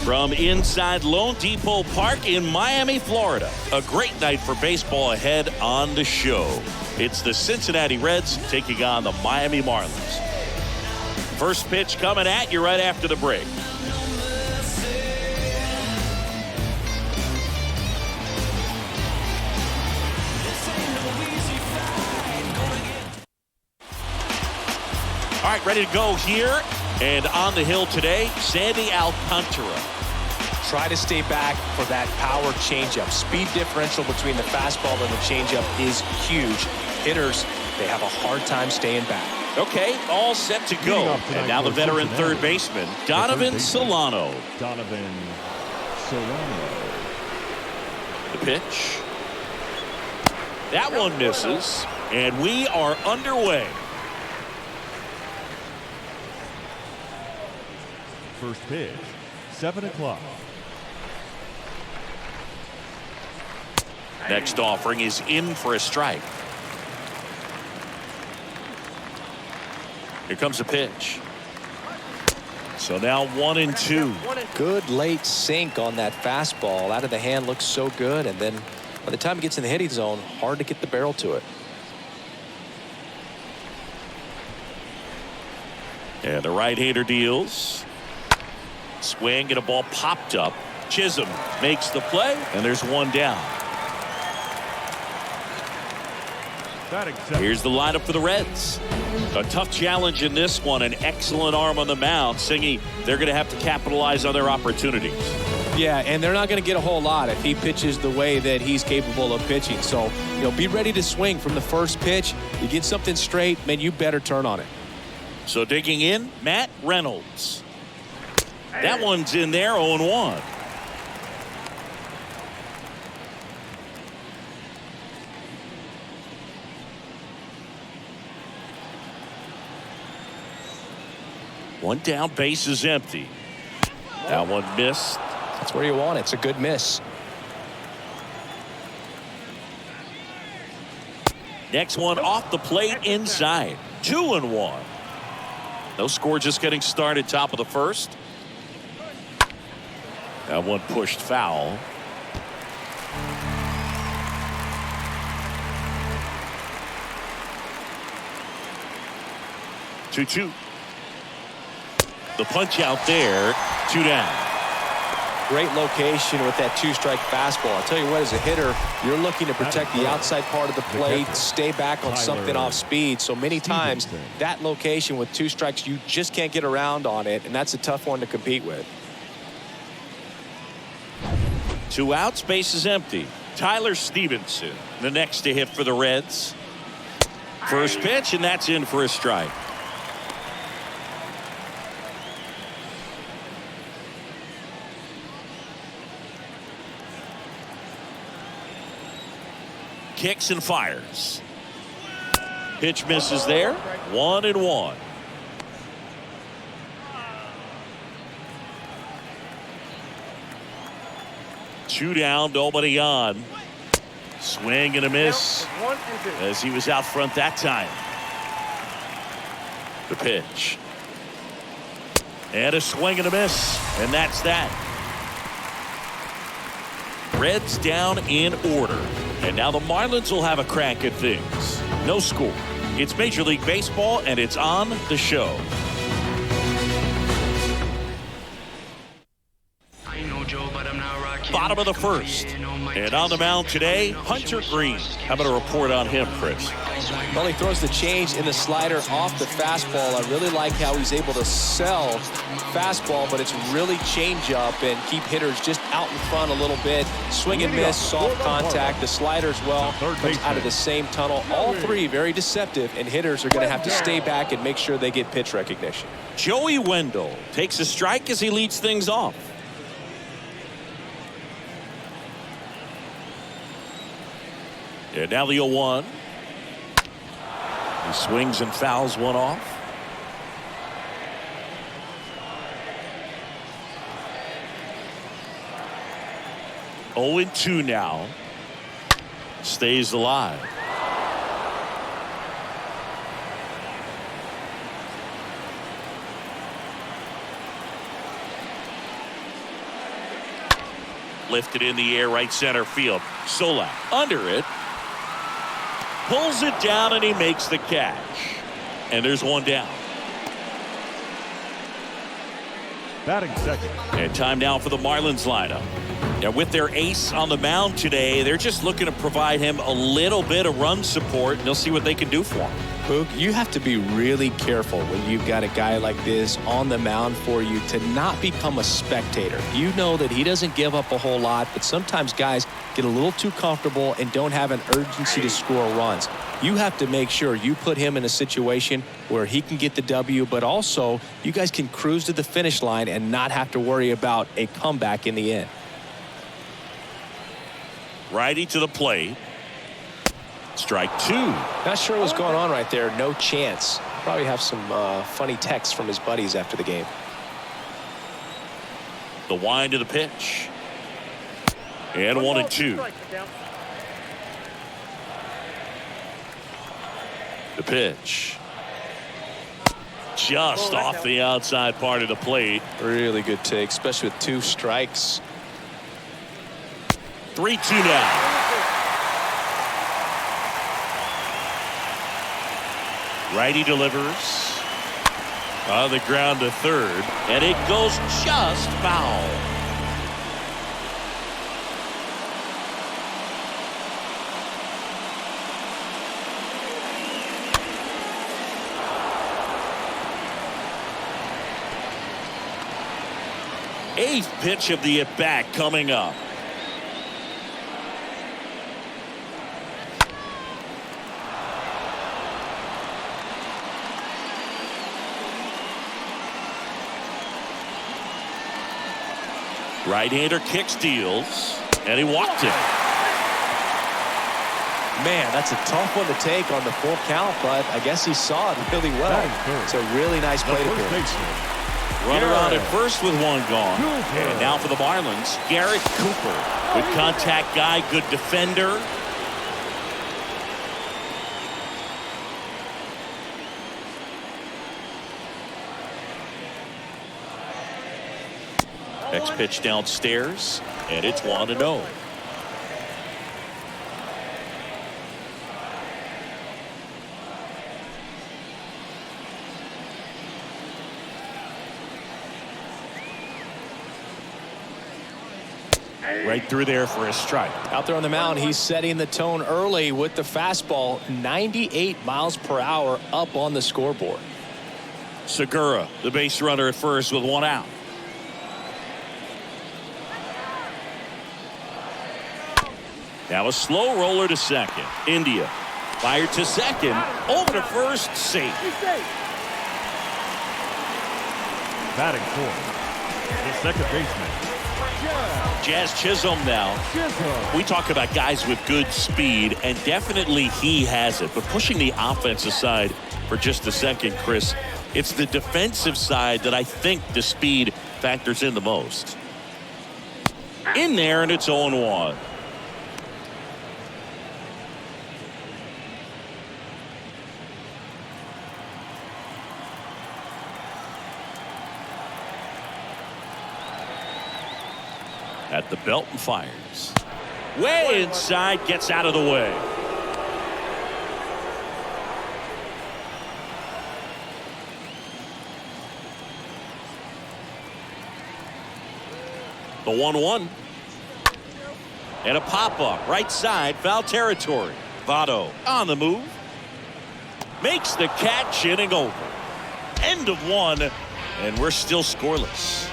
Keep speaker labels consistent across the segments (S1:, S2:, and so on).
S1: From inside Lone Depot Park in Miami, Florida, a great night for baseball ahead on the show. It's the Cincinnati Reds taking on the Miami Marlins. First pitch coming at you right after the break. All right, ready to go here. And on the hill today, Sandy Alcantara.
S2: Try to stay back for that power changeup. Speed differential between the fastball and the changeup is huge. Hitters, they have a hard time staying back.
S1: Okay, all set to go. And now the veteran third baseman, Donovan Solano.
S3: Donovan Solano.
S1: The pitch. That one misses. And we are underway.
S3: First pitch, 7 o'clock.
S1: Next offering is in for a strike. Here comes a pitch. So now 1-2.
S2: Good late sink on that fastball. Out of the hand looks so good, and then by the time it gets in the hitting zone, hard to get the barrel to it.
S1: And the right-hander deals. Swing and a ball popped up. Chisholm makes the play, and there's one down. Here's the lineup for the Reds. A tough challenge in this one. An excellent arm on the mound. Singy, they're going to have to capitalize on their opportunities.
S2: Yeah, and they're not going to get a whole lot if he pitches the way that he's capable of pitching. So, be ready to swing from the first pitch. You get something straight, man, you better turn on it.
S1: So digging in, Matt Reynolds. That one's in there, 0-1. One down, base is empty. That one missed.
S2: That's where you want it. It's a good miss.
S1: Next one off the plate inside. 2-1. No score, just getting started, top of the first. That one pushed foul. Two. The punch out there. 2 down.
S2: Great location with that two-strike fastball. I'll tell you what, as a hitter, you're looking to protect the outside part of the plate, stay back on something off speed. So many times, that location with 2 strikes, you just can't get around on it, and that's a tough one to compete with.
S1: 2 outs, base is empty. Tyler Stevenson, the next to hit for the Reds. First pitch, and that's in for a strike. Kicks and fires. Pitch misses there. 1-1. Two down, nobody on. Swing and a miss as he was out front that time. The pitch. And a swing and a miss. And that's that. Reds down in order. And now the Marlins will have a crack at things. No score. It's Major League Baseball, and it's on the show. Bottom of the first. And on the mound today, Hunter Green. How about a report on him, Chris?
S2: Well, he throws the change in the slider off the fastball. I really like how he's able to sell fastball, but it's really change up and keep hitters just out in front a little bit. Swing and miss, soft contact. The slider as well comes out of the same tunnel. All three very deceptive, and hitters are going to have to stay back and make sure they get pitch recognition.
S1: Joey Wendell takes a strike as he leads things off. And now the 0-1. He swings and fouls one off. Oh, 0-2 now. Stays alive. lifted in the air, right center field. Solak under it. Pulls it down, and he makes the catch. And there's one down.
S3: Batting second.
S1: And time now for the Marlins lineup. Now, with their ace on the mound today, they're just looking to provide him a little bit of run support, and they'll see what they can do for him.
S2: Boog, you have to be really careful when you've got a guy like this on the mound for you to not become a spectator. You know that he doesn't give up a whole lot, but sometimes guys get a little too comfortable and don't have an urgency to score runs. You have to make sure you put him in a situation where he can get the W, but also you guys can cruise to the finish line and not have to worry about a comeback in the end.
S1: Righty to the plate. Strike two.
S2: Not sure what's going on right there. No chance. Probably have some funny texts from his buddies after the game.
S1: The wind of the pitch. And 1-2. The pitch. Just off the outside part of the plate.
S2: Really good take, especially with 2 strikes.
S1: 3-2 now. Righty delivers on the ground to third, and it goes just foul. Eighth pitch of the at-bat coming up. Right-hander kick steals, and he walked him.
S2: Man, that's a tough one to take on the full count, but I guess he saw it really well. It's a really nice play appearance.
S1: Runner on at first with one gone. And now for the Marlins, Garrett Cooper. Good contact guy, good defender. Next pitch downstairs, and it's 1-0. Right through there for a strike.
S2: Out there on the mound, he's setting the tone early with the fastball. 98 miles per hour up on the scoreboard.
S1: Segura, the base runner at first with one out. Now a slow roller to second. India fired to second. Over to first. Safe.
S3: Batting fourth. The second baseman.
S1: Jazz Chisholm now. We talk about guys with good speed, and definitely he has it. But pushing the offense aside for just a second, Chris, it's the defensive side that I think the speed factors in the most. In there, and it's 0-1. At the belt and fires. Way inside, gets out of the way. The 1-1. And a pop-up, right side, foul territory. Votto on the move. Makes the catch, inning over. End of one, and we're still scoreless.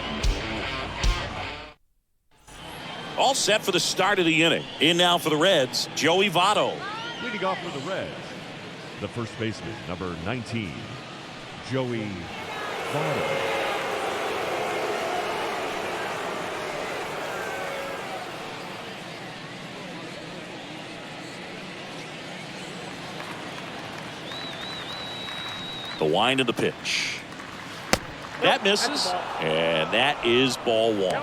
S1: All set for the start of the inning. In now for the Reds, Joey Votto.
S3: Leading off for the Reds, the first baseman, number 19, Joey Votto.
S1: The wind of the pitch. That misses, and that is ball one.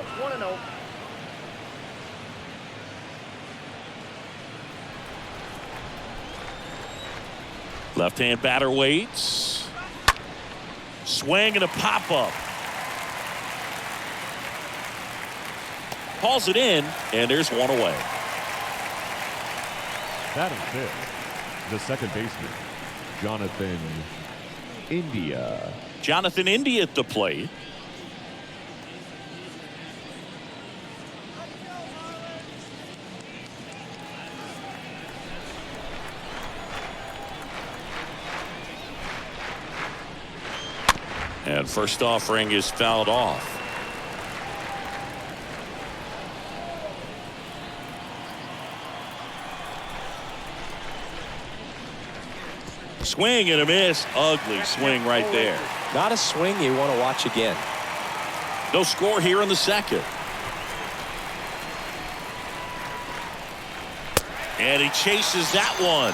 S1: Left-hand batter waits. Swing and a pop-up. Hauls it in, and there's one away.
S3: Batting fifth, the second baseman, Jonathan India.
S1: Jonathan India at the plate. And first offering is fouled off. Swing and a miss. Ugly swing right there.
S2: Not a swing you want to watch again.
S1: No score here in the second. And he chases that one.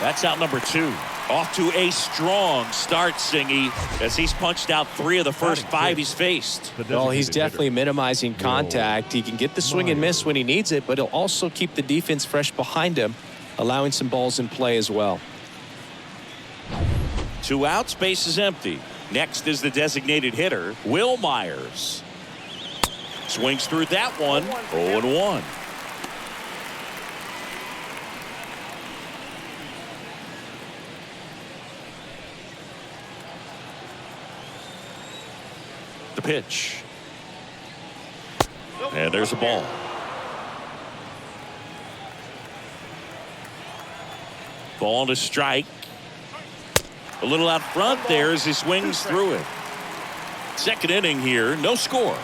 S1: That's out number 2. Off to a strong start, Singy, as he's punched out 3 of the first 5 he's faced.
S2: Well, he's definitely minimizing contact. He can get the swing and miss when he needs it, but he'll also keep the defense fresh behind him, allowing some balls in play as well.
S1: 2 outs, base is empty. Next is the designated hitter, Will Myers. Swings through that one, 0-1. The pitch. And there's a ball. Ball to strike. A little out front there as he swings through it. Second inning here, no score.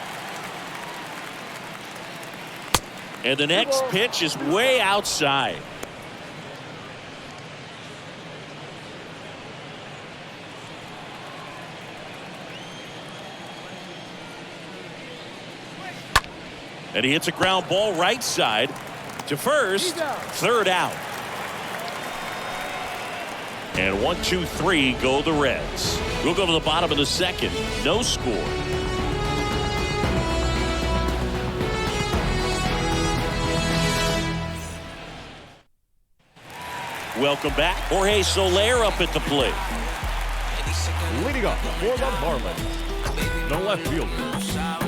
S1: And the next pitch is way outside. And he hits a ground ball right side to first. Third out. And 1, 2, 3 go the Reds. We'll go to the bottom of the second. No score. Welcome back. Jorge Soler up at the plate.
S3: Leading up for the Marlins, the left fielder,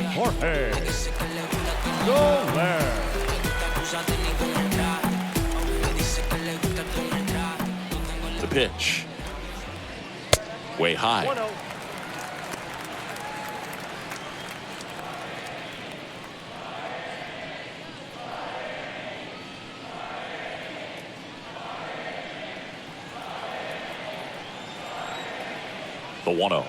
S3: Jorge Soler.
S1: The pitch. Way high.
S3: 1-0.
S1: The 1-0.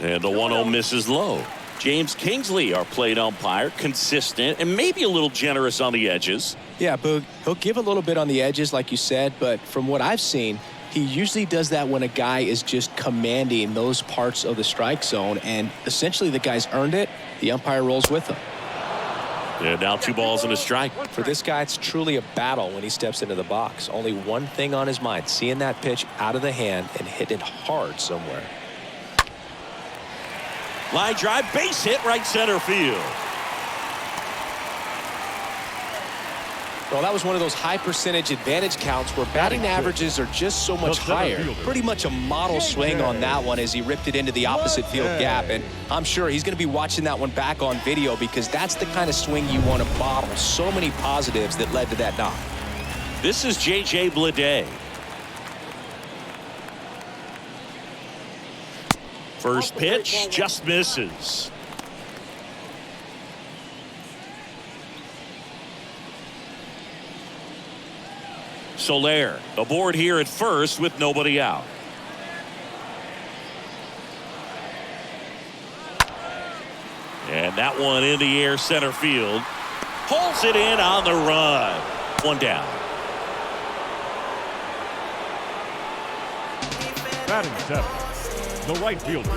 S1: And the 1-0 misses low. James Kingsley, our plate umpire, consistent and maybe a little generous on the edges.
S2: Yeah, Boog, he'll give a little bit on the edges, like you said, but from what I've seen, he usually does that when a guy is just commanding those parts of the strike zone, and essentially the guy's earned it. The umpire rolls with him.
S1: Yeah, now 2 balls and a strike.
S2: For this guy, it's truly a battle when he steps into the box. Only one thing on his mind, seeing that pitch out of the hand and hitting it hard somewhere.
S1: Line drive, base hit, right center field.
S2: Well, that was one of those high percentage advantage counts where batting averages are just so much higher. Pretty much a model swing on that one as he ripped it into the opposite field gap. And I'm sure he's going to be watching that one back on video because that's the kind of swing you want to bottle. So many positives that led to that knock.
S1: This is J.J. Bleday. First pitch just misses. Soler aboard here at first with nobody out. And that one in the air center field. Pulls it in on the run. One down.
S3: Batting seventh, the right fielder,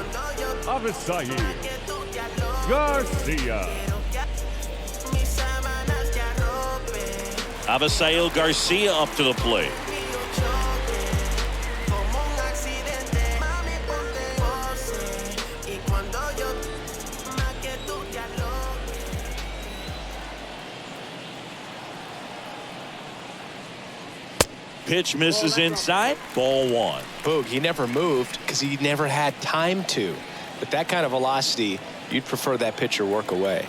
S3: Avisail Garcia.
S1: Avisail Garcia up to the plate. Pitch misses inside. Ball 1.
S2: Boog, he never moved because he never had time to. But that kind of velocity, you'd prefer that pitcher work away.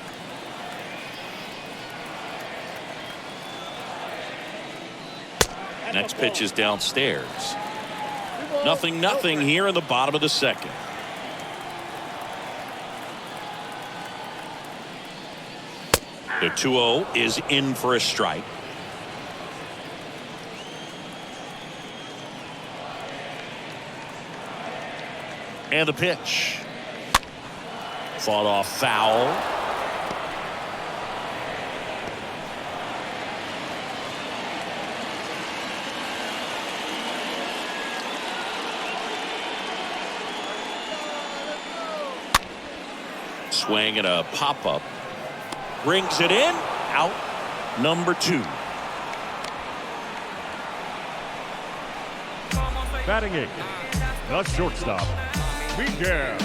S1: Next pitch is downstairs. 0-0 here in the bottom of the second. The 2-0 is in for a strike. And the pitch. Fought off foul. Swing and a pop-up. Brings it in. Out number 2.
S3: Batting 8th, the shortstop, Miguel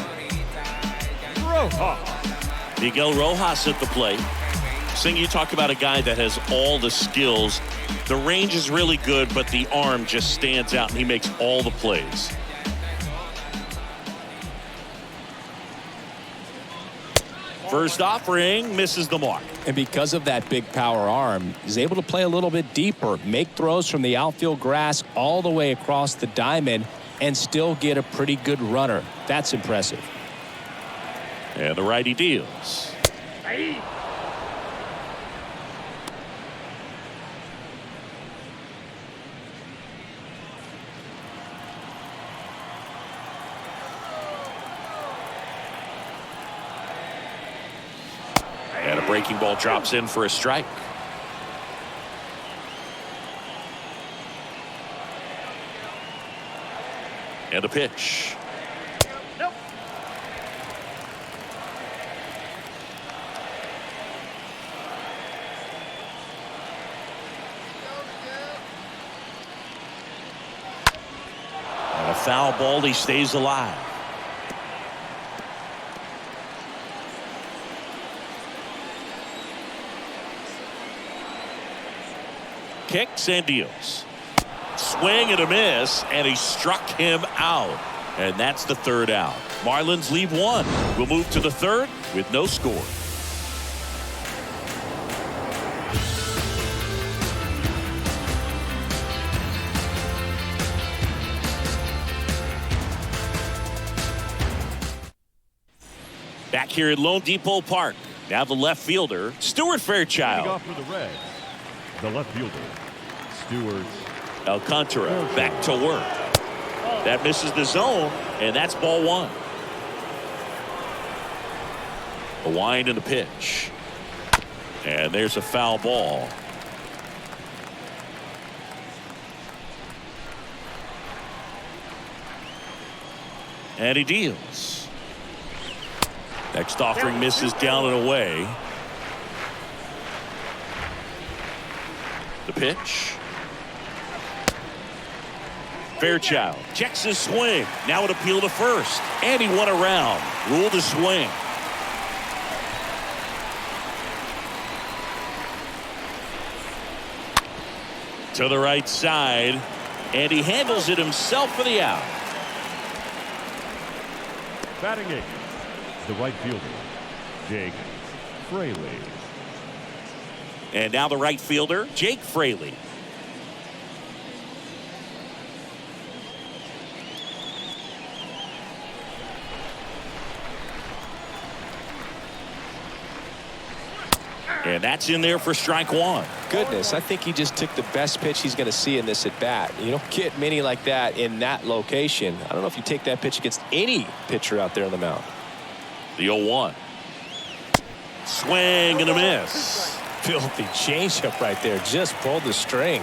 S3: Rojas.
S1: Miguel Rojas at the plate. Sing, you talk about a guy that has all the skills. The range is really good, but the arm just stands out, and he makes all the plays. First offering misses the mark.
S2: And because of that big power arm, he's able to play a little bit deeper, make throws from the outfield grass all the way across the diamond, and still get a pretty good runner. That's impressive.
S1: And the righty deals. And a breaking ball drops in for a strike. And the pitch.
S4: Nope.
S1: And a foul ball, he stays alive. Kicks and deals. Swing and a miss, and he struck him out. And that's the 3rd out. Marlins leave 1. We'll move to the 3rd with no score. Back here at Lone Depot Park. Now the left fielder, Stuart Fairchild.
S3: Leading off for the Reds, the left fielder, Stuart
S1: Alcantara back to work. That misses the zone, and that's ball 1. A wind and a pitch. And there's a foul ball. And he deals. Next offering misses down and away. The pitch. Fairchild checks his swing. Now an appeal to first. And he won around. Ruled a swing. To the right side. And he handles it himself for the out.
S3: batting 8th, the right fielder, Jake Fraley.
S1: And now the right fielder, Jake Fraley. And that's in there for strike one.
S2: Goodness, I think he just took the best pitch he's going to see in this at bat. You don't get many like that in that location. I don't know if you take that pitch against any pitcher out there on the mound.
S1: The 0-1. Swing and a miss.
S2: Filthy changeup right there. Just pulled the string.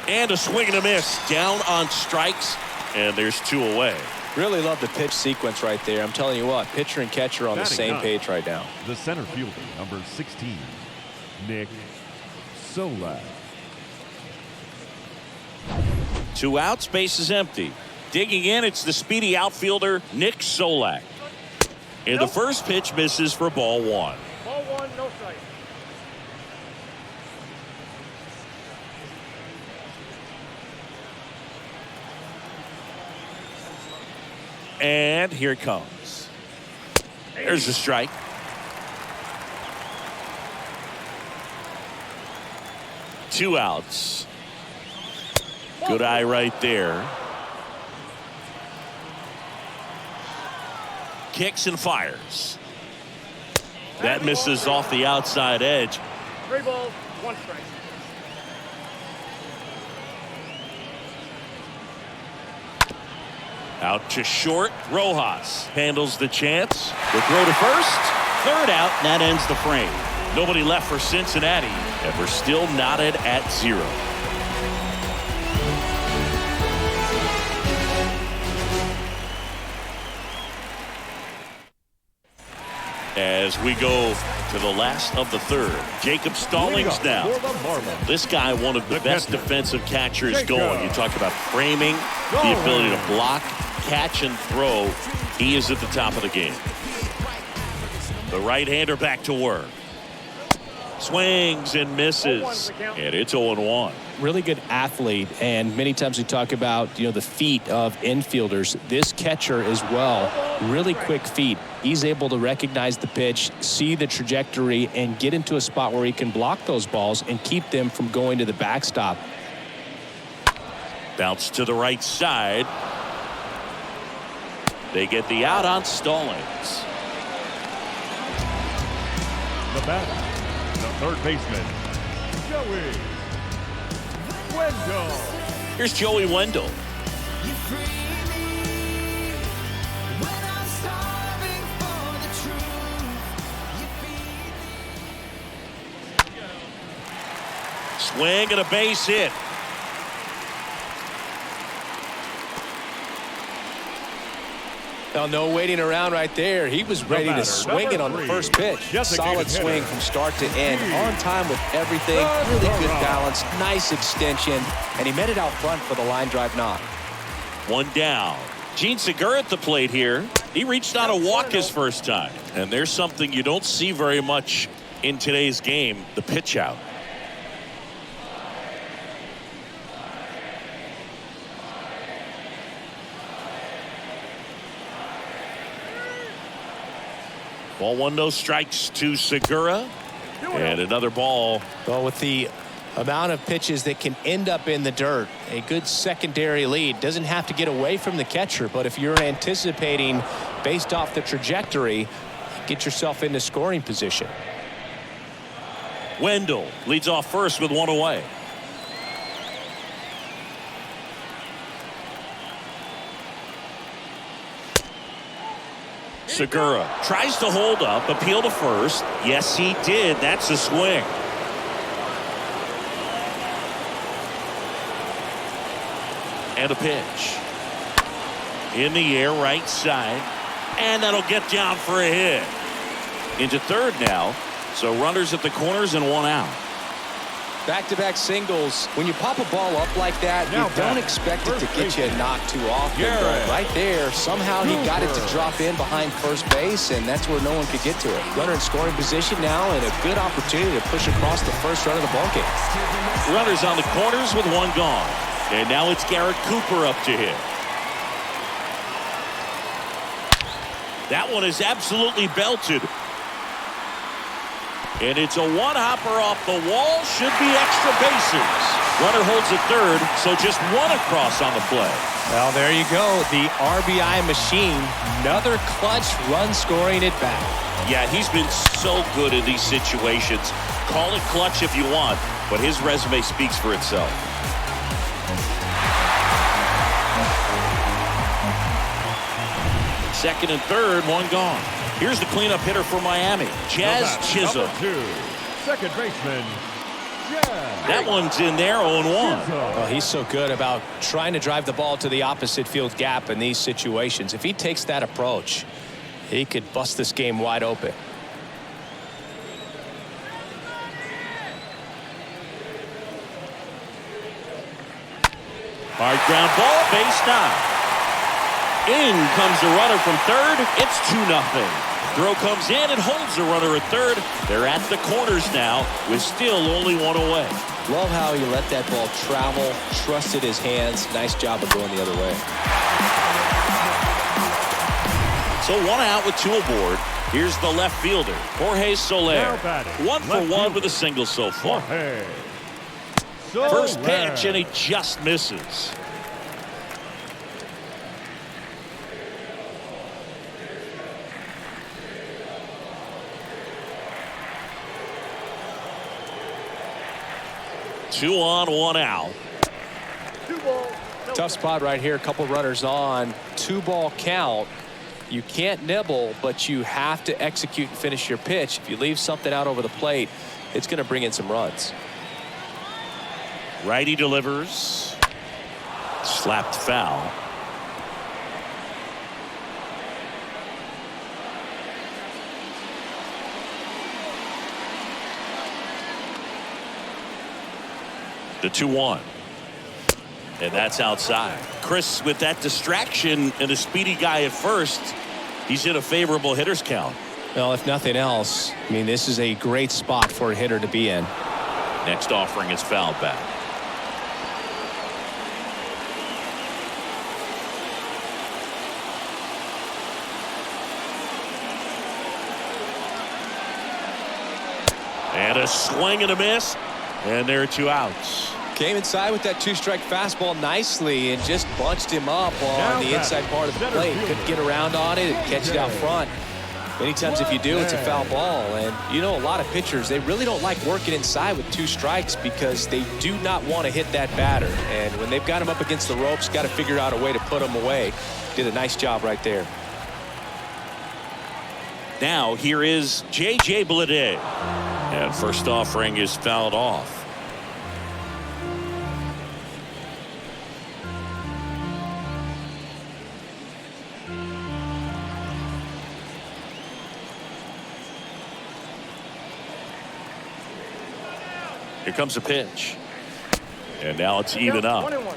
S1: And a swing and a miss. Down on strikes. And there's two away.
S2: Really love the pitch sequence right there. I'm telling you what, pitcher and catcher on the same page right now.
S3: The center fielder, number 16, Nick Solak.
S1: 2 outs, base is empty. Digging in, it's the speedy outfielder, Nick Solak. And the first pitch misses for ball 1.
S4: Ball 1, no strike.
S1: And here it comes. There's the strike. 2 outs. Good eye right there. Kicks and fires. That misses off the outside edge.
S4: 3 balls, 1 strike.
S1: Out to short. Rojas handles the chance. The throw to first. 3rd out, and that ends the frame. Nobody left for Cincinnati, and we're still knotted at 0. As we go to the last of the 3rd. Jacob Stallings now. This guy, one of the best defensive catchers going. You talk about framing, the ability to block, catch, and throw. He is at the top of the game. The right-hander back to work. Swings and misses. And it's 0-1.
S2: Really good athlete, and many times we talk about, the feet of infielders. This catcher as well, really quick feet. He's able to recognize the pitch, see the trajectory, and get into a spot where he can block those balls and keep them from going to the backstop.
S1: Bounce to the right side. They get the out on Stallings.
S3: The batter, the 3rd baseman, Joey Wendell.
S1: Here's Joey Wendell. Swing and a base hit.
S2: Now, no waiting around right there. He was ready to swing it on the first pitch. Solid swing from start to end. On time with everything. Really good balance. Nice extension. And he met it out front for the line drive knock.
S1: 1 down. Gene Segura at the plate here. He reached on a walk his first time. And there's something you don't see very much in today's game, the pitch out. Ball 1, no strikes to Segura. And another ball.
S2: Well, with the amount of pitches that can end up in the dirt, a good secondary lead. Doesn't have to get away from the catcher, but if you're anticipating based off the trajectory, get yourself into scoring position.
S1: Wendell leads off first with 1 away. Segura tries to hold up, appeal to first. Yes, he did. That's a swing. And a pitch. In the air, right side. And that'll get down for a hit. Into 3rd now. So runners at the corners and 1 out.
S2: Back-to-back singles. When you pop a ball up like that, you don't expect it to get you a knock too often. But right there, somehow he got it to drop in behind first base, and that's where no one could get to it. Runner in scoring position now, and a good opportunity to push across the first run of the ballgame.
S1: Runners on the corners with 1 gone. And now it's Garrett Cooper up to hit. That one is absolutely belted. And it's a 1-hopper off the wall. Should be extra bases. Runner holds at 3rd, so just 1 across on the play.
S2: Well, there you go. The RBI machine. Another clutch run scoring at bat.
S1: Yeah, he's been so good in these situations. Call it clutch if you want, but his resume speaks for itself. Second and 3rd, 1 gone. Here's the cleanup hitter for Miami, Jazz Chisholm.
S3: Second baseman, Jazz.
S1: That one's in there, 0-1.
S2: Well, he's so good about trying to drive the ball to the opposite field gap in these situations. If he takes that approach, he could bust this game wide open.
S1: Hard ground ball, base 9. In comes the runner from 3rd. It's 2-0. Throw comes in and holds the runner at 3rd. They're at the corners now with still only 1 away.
S2: Love how he let that ball travel, trusted his hands. Nice job of going the other way.
S1: So 1 out with 2 aboard. Here's the left fielder, Jorge Soler. 1 for 1 with a single so far.
S3: So
S1: First
S3: rare.
S1: pitch, and he just misses. Two on, one out.
S4: 2 balls. No
S2: Tough spot right here. A couple runners on. 2-ball count. You can't nibble, but you have to execute and finish your pitch. If you leave something out over the plate, it's going to bring in some runs.
S1: Righty delivers. Slapped foul. The 2-1. And that's outside. Chris, with that distraction and a speedy guy at first, he's in a favorable hitter's count.
S2: Well, if nothing else, I mean, this is a great spot for a hitter to be in.
S1: Next offering is fouled back. And a swing and a miss. And there are 2 outs.
S2: Came inside with that 2-strike fastball nicely and just bunched him up on the inside part of the plate. Couldn't get around on it and catch it out front. Many times if you do, it's a foul ball. And you know, a lot of pitchers, they really don't like working inside with 2 strikes because they do not want to hit that batter. And when they've got him up against the ropes, got to figure out a way to put him away. Did a nice job right there.
S1: Now here is J.J. Bleday. And first offering is fouled off. Here comes a pitch. And now it's even up.
S4: 1-1.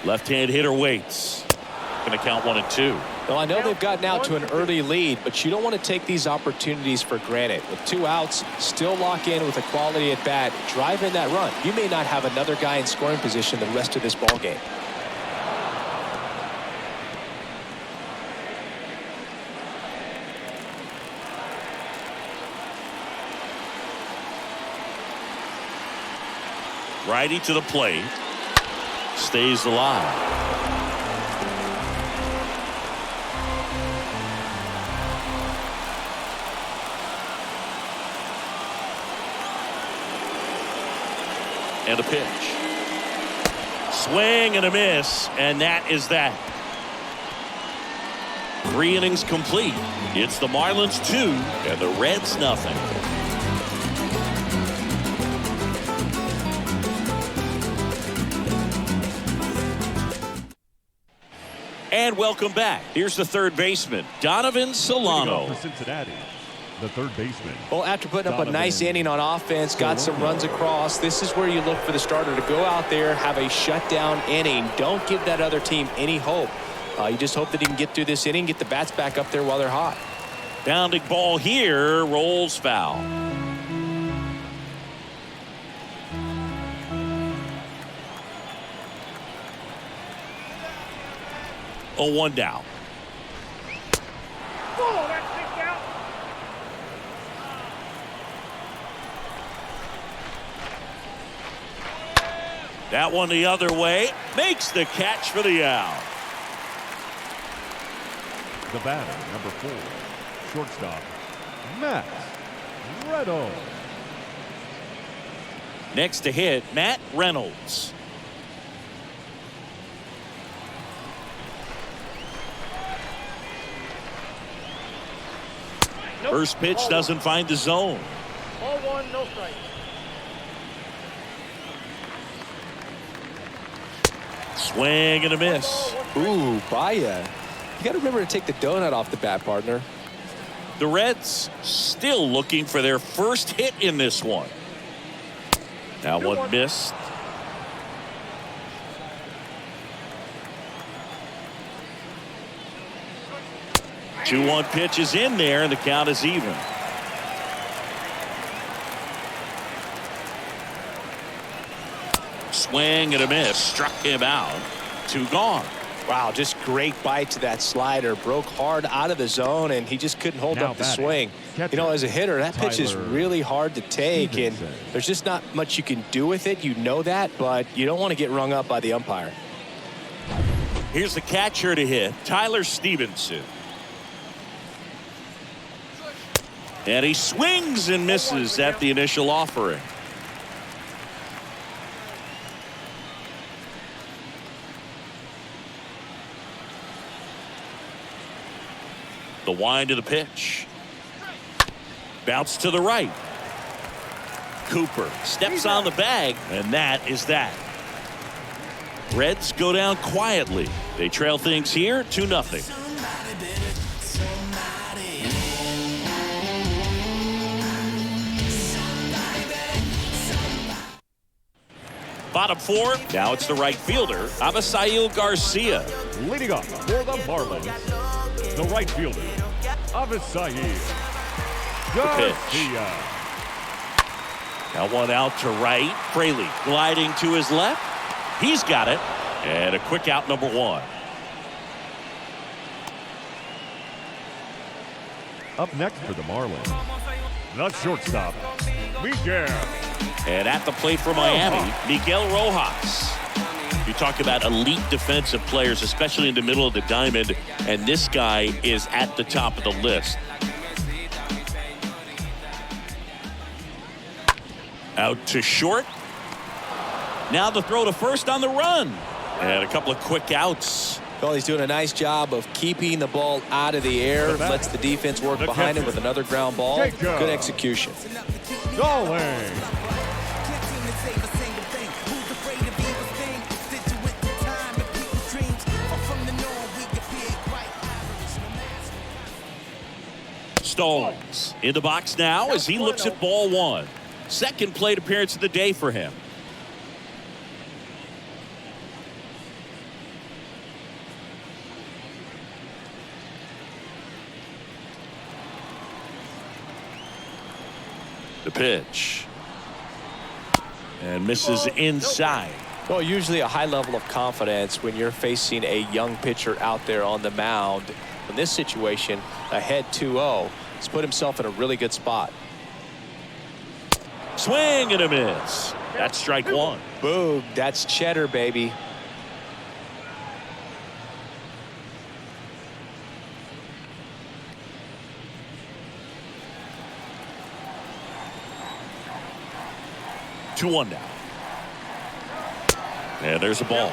S1: Left-hand hitter waits. Going to count 1-2.
S2: Well, I know they've gotten out to an early lead, but you don't want to take these opportunities for granted. With 2 outs, still lock in with a quality at bat, drive in that run. You may not have another guy in scoring position the rest of this ball game.
S1: Righty to the plate. Stays alive. And a pitch. Swing and a miss, and that is that. 3 innings complete. It's the Marlins 2 and the Reds nothing. And welcome back. Here's the third baseman, Donovan Solano.
S3: For Cincinnati, the third baseman.
S2: Well, after putting up a nice inning on offense, got some runs across, this is where you look for the starter to go out there, have a shutdown inning. Don't give that other team any hope. You just hope that he can get through this inning, get the bats back up there while they're hot.
S1: Bounding ball here, rolls foul. Oh, 1 down.
S4: Oh, that's kicked out.
S1: That one the other way. Makes the catch for the out.
S3: The batter, number 4, shortstop, Matt Reynolds.
S1: Next to hit, Matt Reynolds.
S4: Nope.
S1: First pitch
S4: Ball
S1: doesn't find the zone.
S4: Ball 1, no strike.
S1: Swing and a miss.
S2: Ooh, Baya. You got to remember to take the donut off the bat, partner.
S1: The Reds still looking for their first hit in this one. Now one missed. Two 1 pitch is in there, and the count is even. Swing and a miss. Struck him out. 2 gone.
S2: Wow, just great bite to that slider. Broke hard out of the zone, and he just couldn't hold
S3: Now
S2: up the
S3: batting,
S2: swing.
S3: catcher,
S2: You know, as a hitter, that pitch is
S3: Tyler
S2: really hard to take,
S3: Stevenson.
S2: and there's just not much you can do with it. You know that, but you don't want to get rung up by the umpire.
S1: Here's the catcher to hit, Tyler Stevenson. And he swings and misses at the initial offering. The wind of the pitch. Bounce to the right. Cooper steps on the bag, and that is that. Reds go down quietly. They trail things here 2-0. Bottom 4. Now it's the right fielder, Avisail Garcia.
S3: Leading off for the Marlins, the right fielder, Avisail Garcia.
S1: Now one out to right. Fraley gliding to his left. He's got it. And a quick out, number 1.
S3: Up next for the Marlins, the shortstop, Miguel.
S1: And at the plate for Miami, Miguel Rojas. You talk about elite defensive players, especially in the middle of the diamond, and this guy is at the top of the list. Out to short. Now the throw to first on the run. And a couple of quick outs.
S2: Well, he's doing a nice job of keeping the ball out of the air. Lets the defense work behind him with another ground ball. Good execution.
S3: GODLIKE.
S1: Stones in the box now as he looks at ball 1. Second plate appearance of the day for him. The pitch. And misses inside.
S2: Well, usually a high level of confidence when you're facing a young pitcher out there on the mound. In this situation, ahead 2-0. He's put himself in a really good spot.
S1: Swing and a miss. That's strike 1.
S2: Boom. That's cheddar, baby.
S1: Two one now. And there's a ball.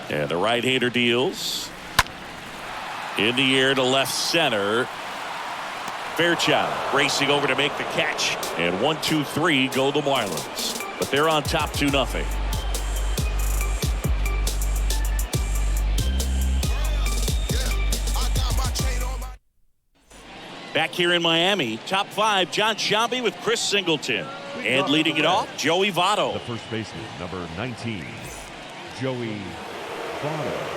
S1: And the right-hander deals. In the air to left center. Fairchild racing over to make the catch. And 1-2-3 go the Marlins. But they're on top 2-0. Back here in Miami, top 5, John Sciambi with Chris Singleton. And leading it off, Joey Votto.
S3: The first baseman, number 19, Joey Votto.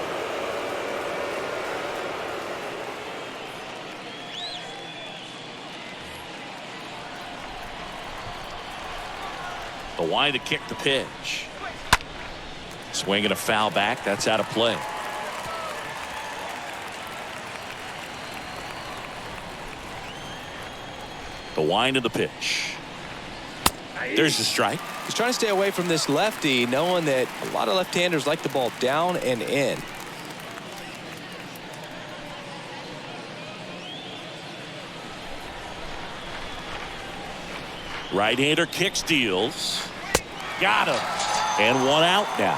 S1: The wind to kick the pitch. Swing and a foul back. That's out of play. The wind of the pitch. There's the strike.
S2: He's trying to stay away from this lefty, knowing that a lot of left-handers like the ball down and in.
S1: Right-hander kicks, deals. Got him. And one out now.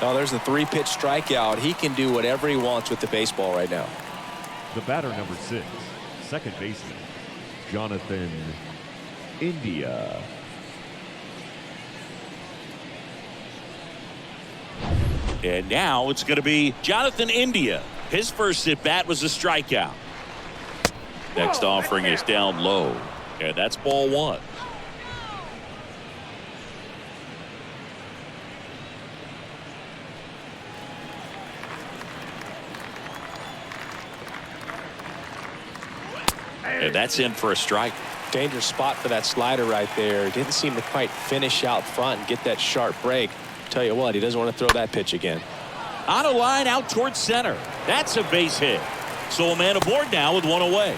S2: Oh, there's the 3-pitch strikeout. He can do whatever he wants with the baseball right now.
S3: The batter, number 6, second baseman, Jonathan India.
S1: And now it's going to be Jonathan India. His first at bat was a strikeout. Next offering is down low. And that's ball 1. And that's in for a strike.
S2: Dangerous spot for that slider right there. Didn't seem to quite finish out front and get that sharp break. Tell you what, he doesn't want to throw that pitch again.
S1: On a line out towards center. That's a base hit. So a man aboard now with one away.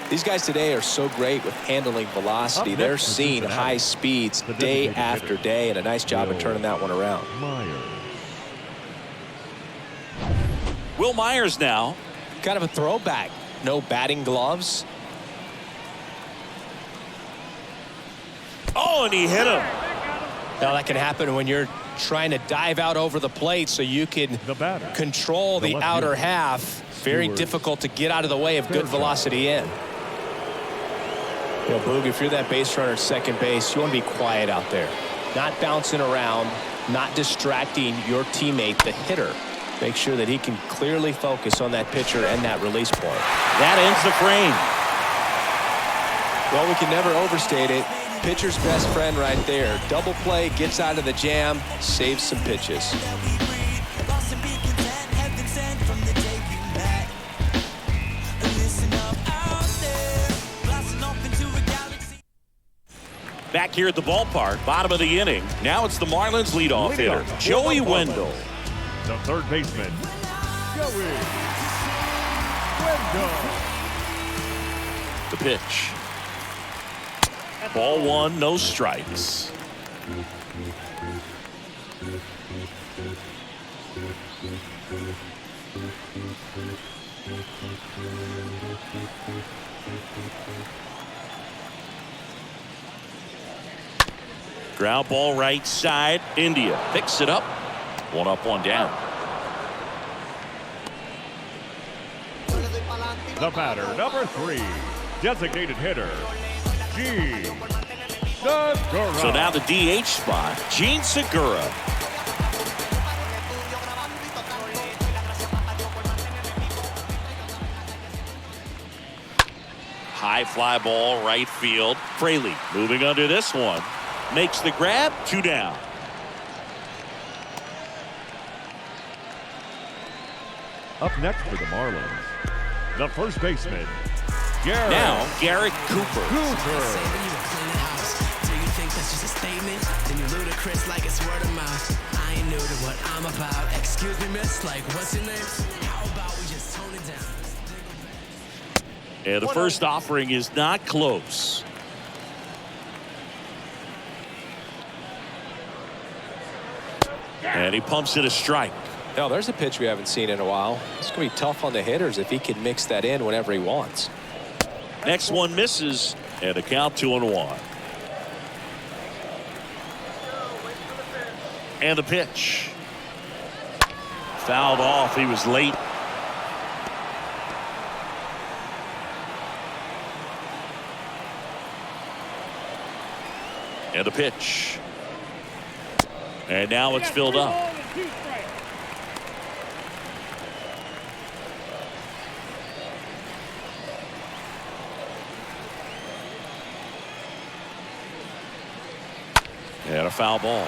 S2: These guys today are so great with handling velocity. They're seeing high speeds day after day, and a nice job of turning that one around.
S1: Will Myers now.
S2: Kind of a throwback. No batting gloves.
S1: Oh, and he hit him.
S2: Now that can happen when you're trying to dive out over the plate so you can control the outer half. Very difficult to get out of the way of good velocity in. You know, Boog, if you're that base runner at second base, you want to be quiet out there. Not bouncing around, not distracting your teammate, the hitter. Make sure that he can clearly focus on that pitcher and that release point.
S1: That ends the frame.
S2: Well, we can never overstate it. Pitcher's best friend right there. Double play, gets out of the jam, saves some pitches.
S1: Back here at the ballpark, bottom of the inning. Now it's the Marlins leadoff hitter, Joey Wendell.
S3: The third baseman, Joey Wendell.
S1: The pitch. Ball one, no strikes. Ground ball right side. India picks it up. One up, one down.
S3: The batter, number 3, designated hitter, Gene Segura.
S1: So now the DH spot, Gene Segura. High fly ball, right field. Fraley moving under this one. Makes the grab, 2 down.
S3: Up next for the Marlins, the first baseman, Garrett.
S1: Now, Garrett Cooper.
S5: Do you think that's just a statement? Then you're ludicrous like it's word of mouth. I ain't new to what I'm about. Excuse me, miss, like, what's your name? How about we just tone it down?
S1: And the first offering is not close. And he pumps it a strike.
S2: Now, there's a pitch we haven't seen in a while. It's going to be tough on the hitters if he can mix that in whenever he wants.
S1: Next one misses, and a count 2-1. And the pitch. Fouled off. He was late. And the pitch. And now it's filled up. And a foul ball.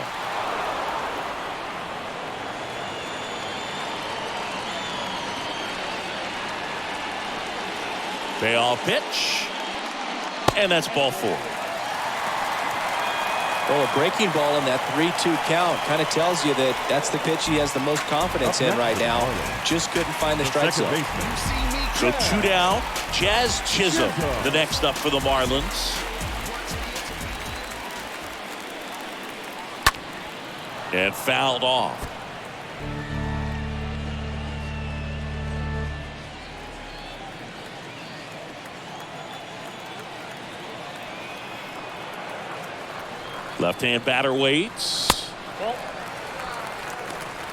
S1: Payoff pitch. And that's ball 4.
S2: Well, a breaking ball in that 3-2 count kind of tells you that that's the pitch he has the most confidence in right now. Just couldn't find the strike zone.
S1: So 2 down. Jazz Chisholm, the next up for the Marlins. And fouled off. Left-hand batter waits.
S4: Ball.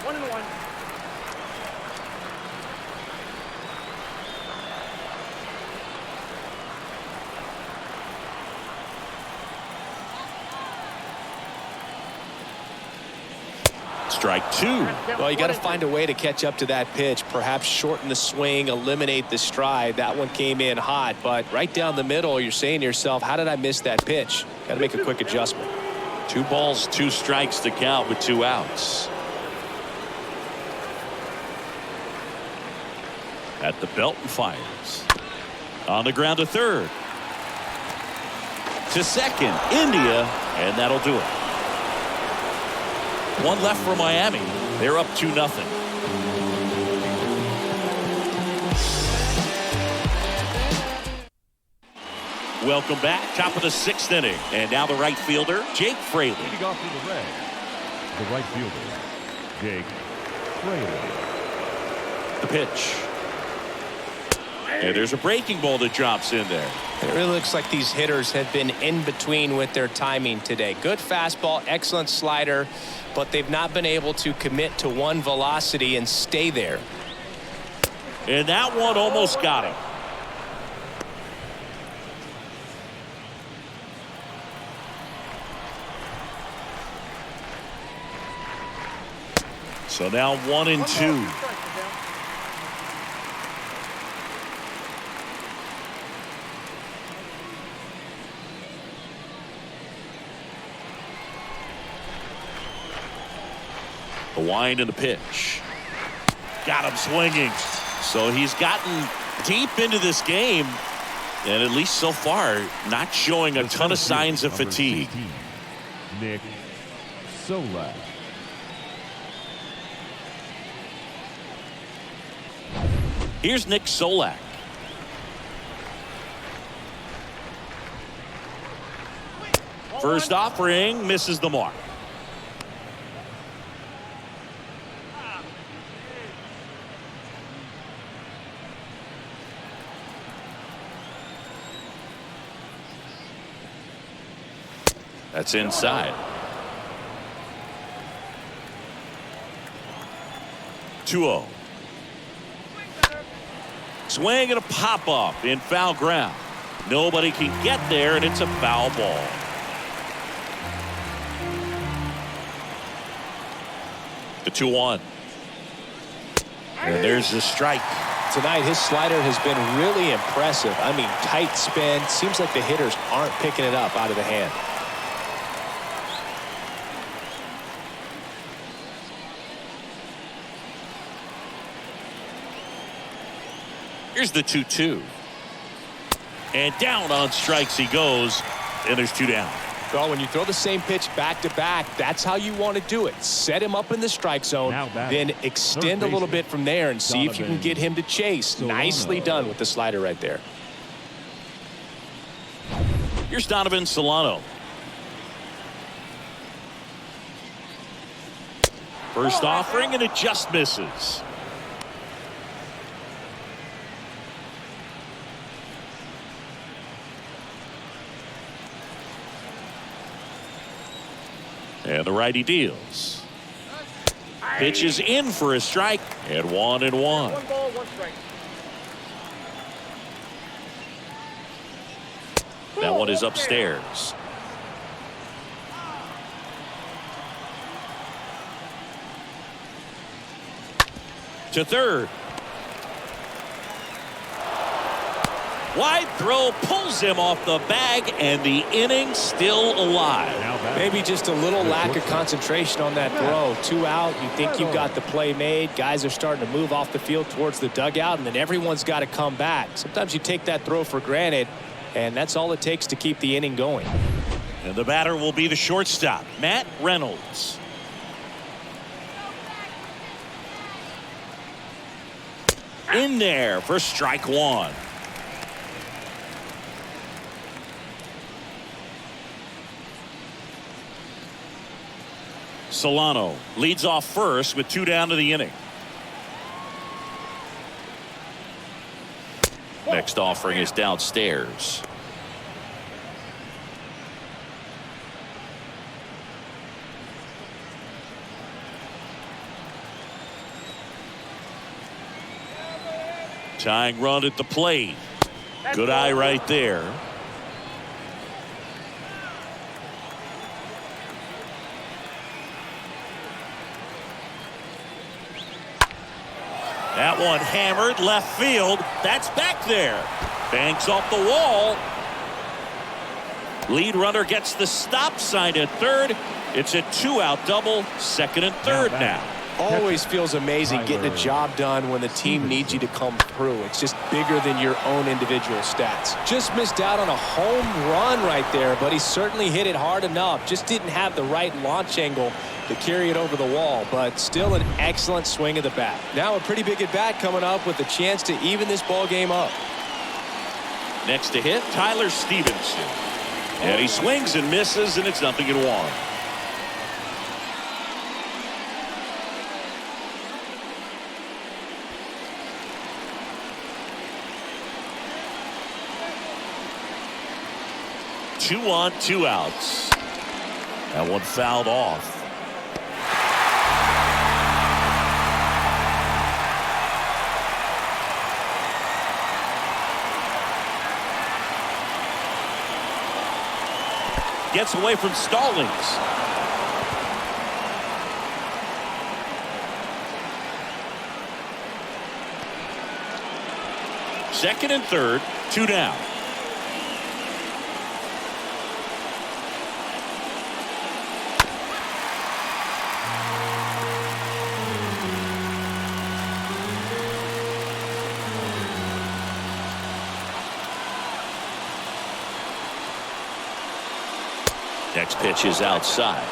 S4: 1-1.
S1: Strike 2.
S2: Well, you got to find a way to catch up to that pitch. Perhaps shorten the swing, eliminate the stride. That one came in hot, but right down the middle, you're saying to yourself, how did I miss that pitch? Got to make a quick adjustment.
S1: 2 balls, 2 strikes to count with 2 outs. At the belt and fires. On the ground to third. To second, India, and that'll do it. One left for Miami. They're up 2-0. Welcome back. Top of the 6th inning. And now the right fielder, Jake Fraley.
S3: Leading off for the Reds, the right fielder, Jake Fraley.
S1: The pitch. And there's a breaking ball that drops in there.
S2: It really looks like these hitters have been in between with their timing today. Good fastball, excellent slider, but they've not been able to commit to one velocity and stay there.
S1: And that one almost got him. So now 1-2. The wind and the pitch. Got him swinging. So he's gotten deep into this game, and at least so far, not showing a ton of signs of fatigue.
S3: 16, Nick Solak.
S1: Here's Nick Solak. First offering misses the mark. That's inside. 2-0. Swing and a pop-up in foul ground. Nobody can get there, and it's a foul ball. The 2-1. And there's the strike.
S2: Tonight, his slider has been really impressive. I mean, tight spin. Seems like the hitters aren't picking it up out of the hand.
S1: Here's the 2-2. And down on strikes he goes, and there's 2 down.
S2: Well, when you throw the same pitch back to back, that's how you want to do it. Set him up in the strike zone, then extend a little bit from there and see if you can get him to chase. Nicely done with the slider right there.
S1: Here's Donovan Solano. First offering, and it just misses. And the righty deals. Pitch is in for a strike, and 1-1.
S4: 1 ball, 1 strike.
S1: That one is upstairs. To third. Wide throw pulls him off the bag, and the inning still alive.
S2: Maybe just a little lack of concentration on that throw. 2 out. You think you've got the play made. Guys are starting to move off the field towards the dugout, and then everyone's got to come back. Sometimes you take that throw for granted, and that's all it takes to keep the inning going.
S1: And the batter will be the shortstop, Matt Reynolds. In there for strike 1. Solano leads off first with 2 down to the inning. Next offering is downstairs. Tying run at the plate. Good eye right there. That one hammered left field. That's back there. Banks off the wall. Lead runner gets the stop sign at third. It's a 2-out double, second and third now.
S2: Always feels amazing getting a job done when the team needs you to come through. It's just bigger than your own individual stats. Just missed out on a home run right there, but he certainly hit it hard enough. Just didn't have the right launch angle to carry it over the wall, but still an excellent swing of the bat. Now a pretty big at bat coming up with a chance to even this ball game up.
S1: Next to hit, Tyler Stevenson. And he swings and misses, and it's 0-1. Two on, 2 outs. That one fouled off. Gets away from Stallings. Second and third, 2 down. Next pitch is outside.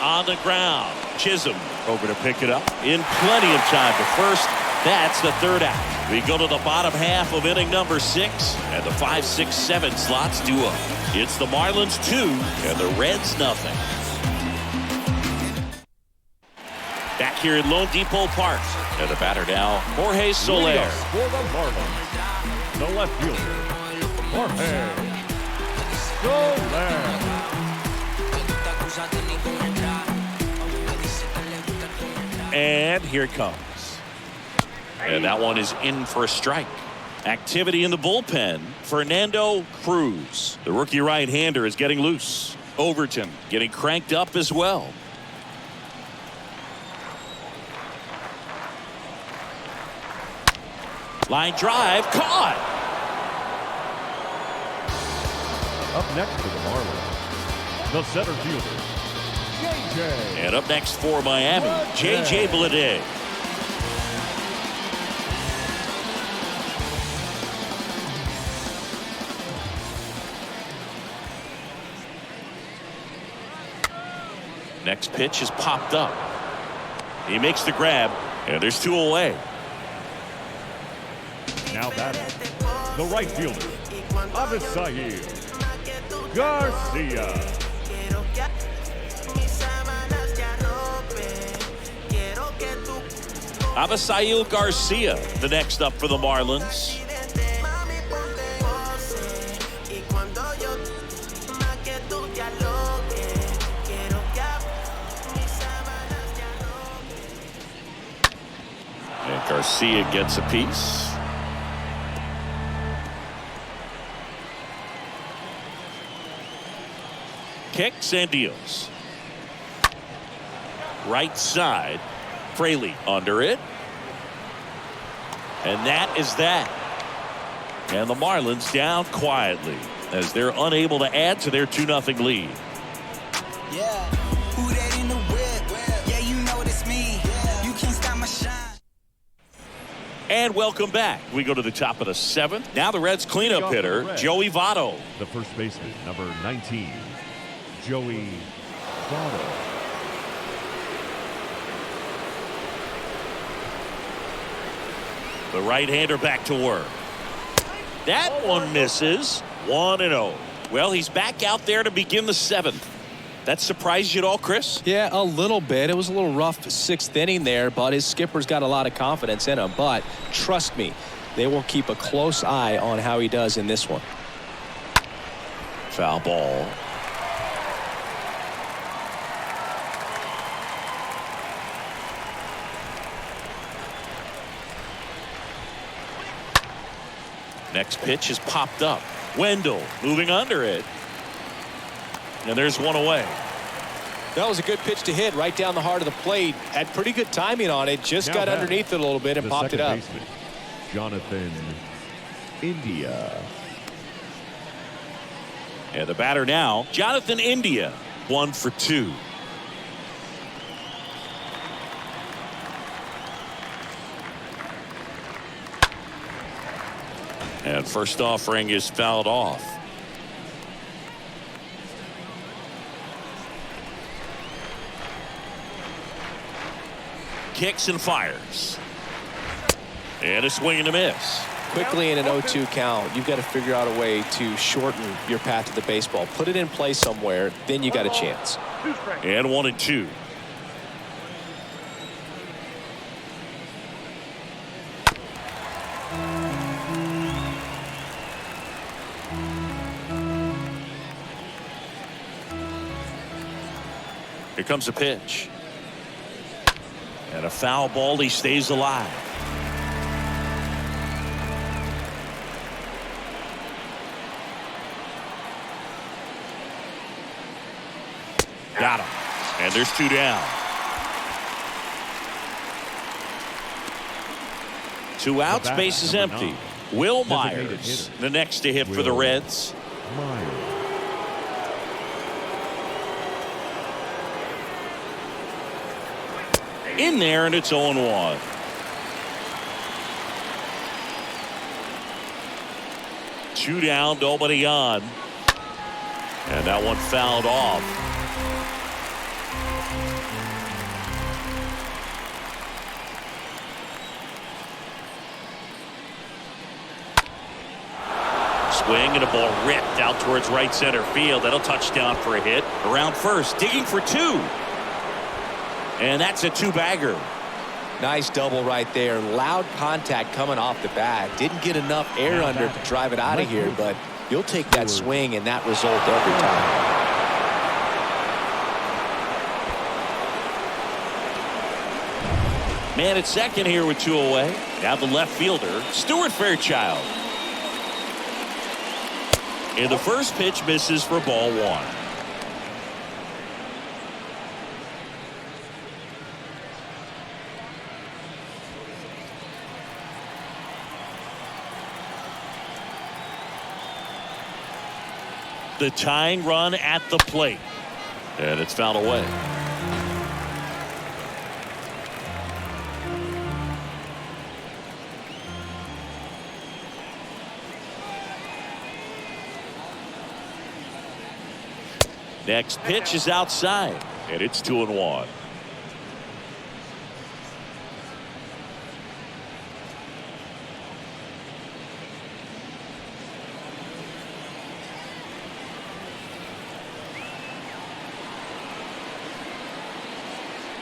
S1: On the ground, Chisholm over to pick it up in plenty of time to first. That's the 3rd out. We go to the bottom half of inning number 6, and the 5, 6, 7 slots due up. It's the Marlins 2 and the Reds nothing. Back here at Lone Depot Park, and the batter now, Jorge Soler.
S3: For the Marlins, the left fielder, Jorge Soler.
S1: And here it comes. And that one is in for a strike. Activity in the bullpen. Fernando Cruz, the rookie right-hander, is getting loose. Overton getting cranked up as well. Line drive, caught.
S3: Up next for the Marlins, the center fielder, JJ.
S1: And up next for Miami, JJ Bleday. Next pitch is popped up. He makes the grab, and there's 2 away.
S3: Now batting, the right fielder, Avisail Garcia.
S1: Avisail Garcia, the next up for the Marlins. And Garcia gets a piece. Kicks and deals. Right side. Fraley under it. And that is that. And the Marlins down quietly as they're unable to add to their 2-0 lead.
S6: Yeah, who that in the whip? Yeah, you know it's me. You can't stop my shine.
S1: And welcome back. We go to the top of the 7th. Now the Reds cleanup hitter, Joey Votto.
S3: The first baseman, number 19, Joey Votto.
S1: The right-hander back to work. That one misses. 1-0. Well, he's back out there to begin the 7th. That surprised you at all, Chris?
S2: Yeah, a little bit. It was a little rough 6th inning there, but his skipper's got a lot of confidence in him. But trust me, they will keep a close eye on how he does in this one.
S1: Foul ball. Next pitch is popped up. Wendell moving under it. And there's one away.
S2: That was a good pitch to hit right down the heart of the plate. Had pretty good timing on it. Just got underneath it a little bit and popped it up.
S3: Baseman, Jonathan India.
S1: And the batter now, Jonathan India, 1 for 2. And first offering is fouled off. Kicks and fires. And a swing and a miss.
S2: Quickly in an 0-2 count, you've got to figure out a way to shorten your path to the baseball. Put it in play somewhere, then you got a chance.
S1: And 1-2. Here comes a pitch. And a foul ball. He stays alive. Got him. And there's 2 down. 2 outs. Base is empty. Will Myers, the next to hit for the Reds. In there, and it's 0-1. Two down, nobody on. And that one fouled off. Swing and a ball ripped out towards right center field. That'll touch down for a hit. Around first, digging for 2. And that's a 2-bagger.
S2: Nice double right there. Loud contact coming off the bat. Didn't get enough air under it to drive it out of here, but you'll take that swing and that result every time.
S1: Man at second here with 2 away. Now the left fielder, Stuart Fairchild. And the first pitch misses for ball 1. The tying run at the plate. And it's fouled away. Next pitch is outside, and it's 2-1.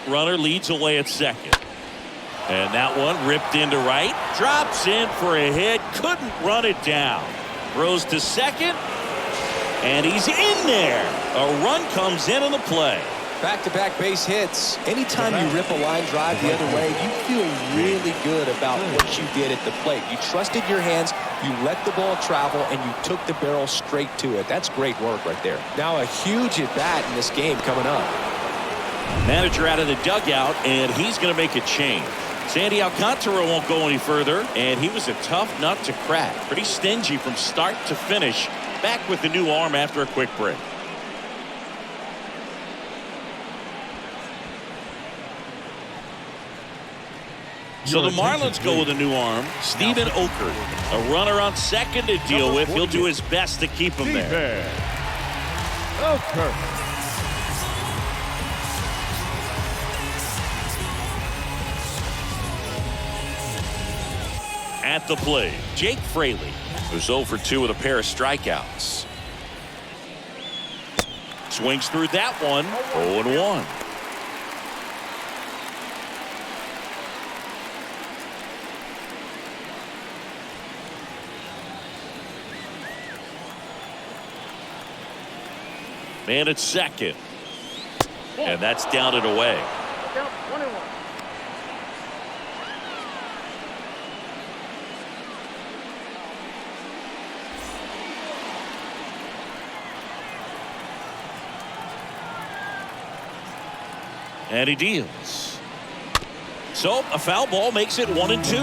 S1: Runner leads away at second. And that one ripped into right. Drops in for a hit. Couldn't run it down. Throws to second. And he's in there. A run comes in on the play.
S2: Back-to-back base hits. Anytime you rip a line drive the other way, you feel really good about what you did at the plate. You trusted your hands, you let the ball travel, and you took the barrel straight to it. That's great work right there. Now a huge at-bat in this game coming up.
S1: Manager out of the dugout, and he's going to make a change. Sandy Alcantara won't go any further, and he was a tough nut to crack. Pretty stingy from start to finish. Back with the new arm after a quick break. So the Marlins go with a new arm. Steven Okert, a runner on second to deal with. He'll do his best to keep him there.
S3: Okert.
S1: At the plate, Jake Fraley, who's 0 for 2 with a pair of strikeouts. Swings through that one. 0-1. Man at second. And that's down and away.
S4: Count 1-1.
S1: And he deals. So a foul ball makes it 1-2.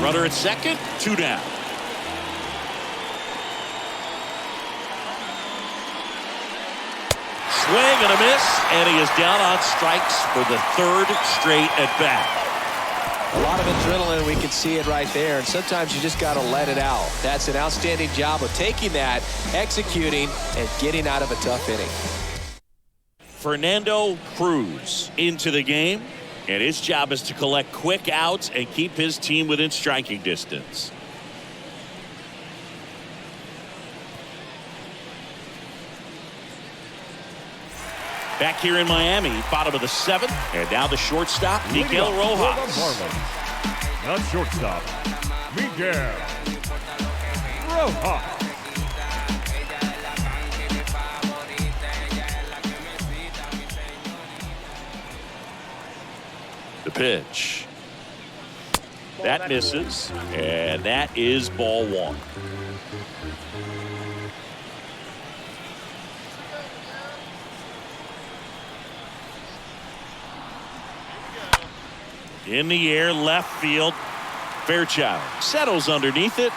S1: Runner at second, 2 down. Swing and a miss, and he is down on strikes for the 3rd straight at bat.
S2: A lot of adrenaline, we can see it right there, and sometimes you just got to let it out. That's an outstanding job of taking that, executing, and getting out of a tough inning.
S1: Fernando Cruz into the game, and his job is to collect quick outs and keep his team within striking distance. Back here in Miami, bottom of the 7th, and now the shortstop, Miguel Rojas.
S3: The shortstop, Miguel Rojas.
S1: The pitch. That misses, and that is ball 1. In the air, left field. Fairchild settles underneath it.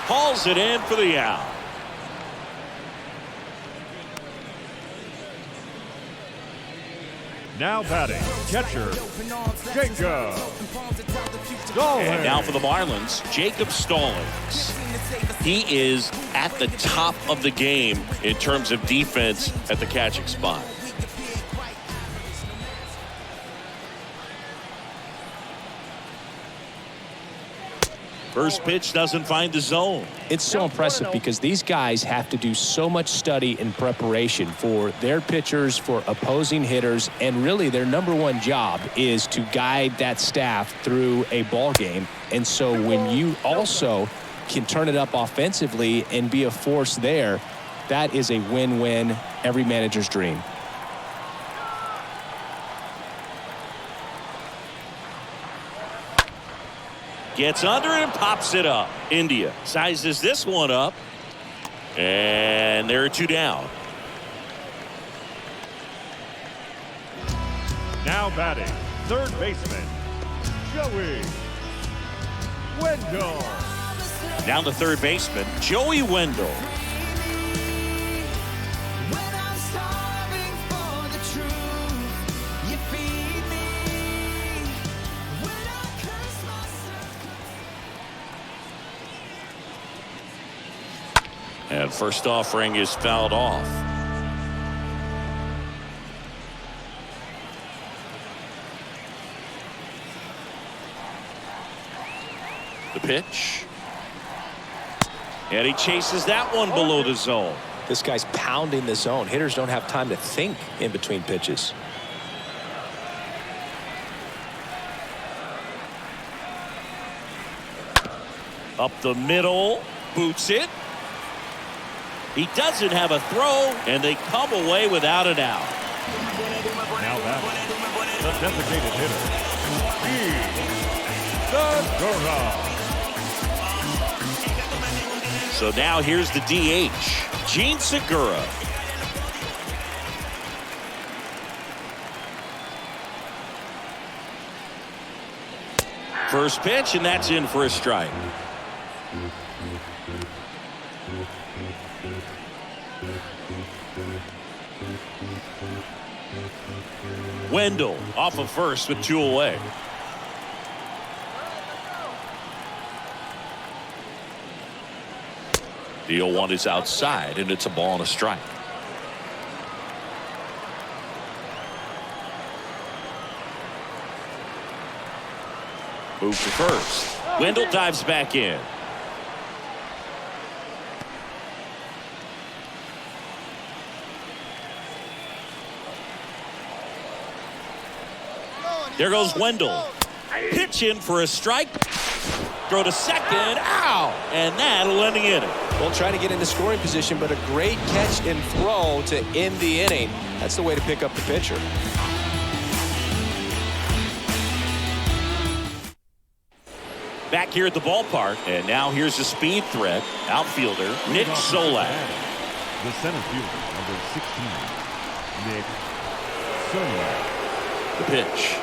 S1: Hauls it in for the out.
S3: Now batting, catcher, Jacob Stallings.
S1: And now for the Marlins, Jacob Stallings. He is at the top of the game in terms of defense at the catching spot. First pitch doesn't find the zone.
S2: It's so impressive because these guys have to do so much study and preparation for their pitchers, for opposing hitters, and really their #1 job is to guide that staff through a ball game. And so when you also can turn it up offensively and be a force there, that is a win-win, every manager's dream.
S1: Gets under it and pops it up. India sizes this one up. And there are 2 down.
S3: Now batting, third baseman, Joey Wendell.
S1: Down to third baseman, Joey Wendell. And first offering is fouled off. The pitch. And he chases that one below the zone.
S2: This guy's pounding the zone. Hitters don't have time to think in between pitches.
S1: Up the middle, boots it. He doesn't have a throw, and they come away without an out.
S3: Now batting, the designated hitter, Segura.
S1: So now here's the DH, Gene Segura. First pitch, and that's in for a strike. Wendell off of first with 2 away. The 0-1 is outside, and it's a ball and a strike. Move to first. Wendell dives back in. There goes Wendell. Pitch in for a strike. Throw to second. Ow! And that'll end the inning.
S2: Well, trying to get into scoring position, but a great catch and throw to end the inning. That's the way to pick up the pitcher.
S1: Back here at the ballpark, and now here's a speed threat. Outfielder Nick Solak.
S3: The center fielder, number 16, Nick Sonia.
S1: The pitch.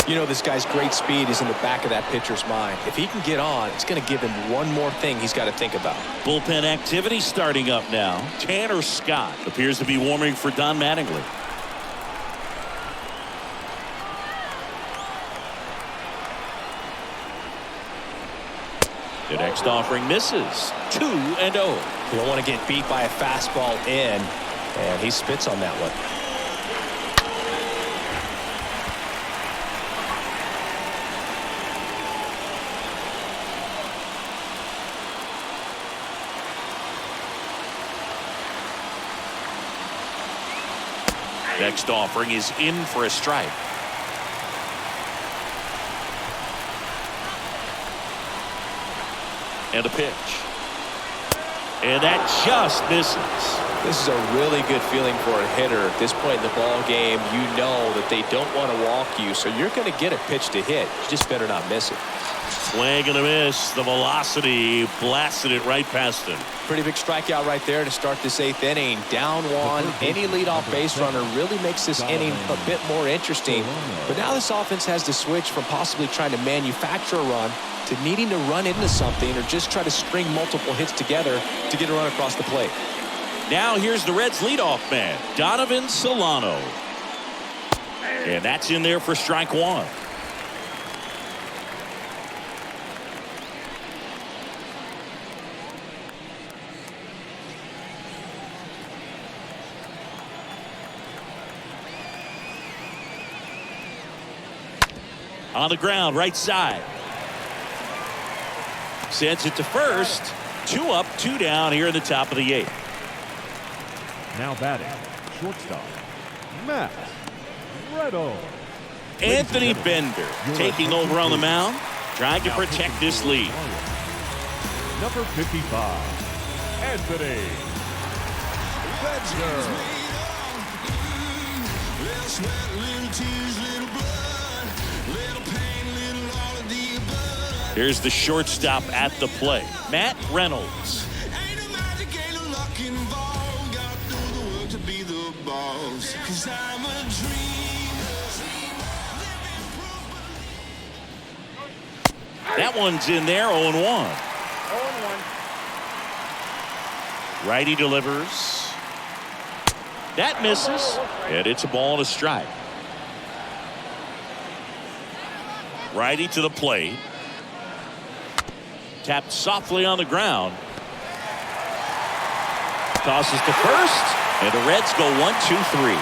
S2: You know, this guy's great speed is in the back of that pitcher's mind. If he can get on, it's going to give him one more thing he's got to think about.
S1: Bullpen activity starting up now. Tanner Scott appears to be warming for Don Mattingly. The next offering misses. 2-0.
S2: You don't want to get beat by a fastball in, and he spits on that one.
S1: Next offering is in for a strike. And a pitch. And that just misses.
S2: This is a really good feeling for a hitter. At this point in the ball game, you know that they don't want to walk you, so you're going to get a pitch to hit. You just better not miss it.
S1: Swing and a miss. The velocity blasted it right past him.
S2: Pretty big strikeout right there to start this 8th inning. Down one. Any leadoff base runner really makes this inning a bit more interesting. But now this offense has to switch from possibly trying to manufacture a run to needing to run into something or just try to string multiple hits together to get a run across the plate.
S1: Now here's the Reds leadoff man, Donovan Solano. And that's in there for strike one. On the ground, right side. Sends it to first. 2 up, 2 down here in the top of the 8th.
S3: Now batting, shortstop, Matt Reynolds.
S1: Anthony Bender taking over on the mound, trying to protect this lead.
S3: Number 55, Anthony Bender.
S1: Here's the shortstop at the plate, Matt Reynolds. That one's in there, 0-1.
S4: 0-1.
S1: Righty delivers. That misses, and it's a ball and a strike. Righty to the plate. Tapped softly on the ground. Tosses to first, and the Reds go 1-2-3.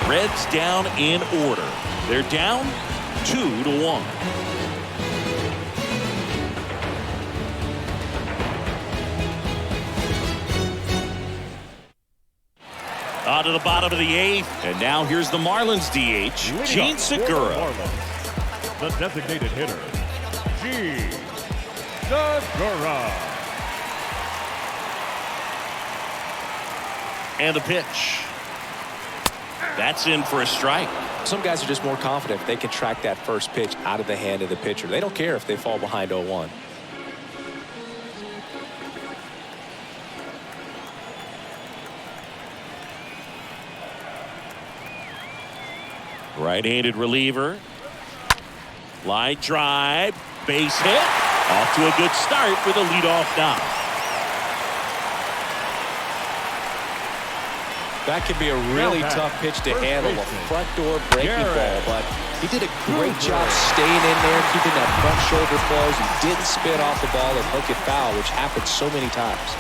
S1: Reds down in order. They're down 2-1. On to the bottom of the 8th, and now here's the Marlins DH, Gene Segura.
S3: The designated hitter, Gene Segura.
S1: And the pitch. That's in for a strike.
S2: Some guys are just more confident if they can track that first pitch out of the hand of the pitcher. They don't care if they fall behind 0-1.
S1: Right-handed reliever. Line drive. Base hit. Off to a good start with a leadoff knock.
S2: That could be a really tough pitch to handle, a front door breaking ball, but he did a great job staying in there, keeping that front shoulder closed. He didn't spit off the ball and hook it foul, which happens so many times.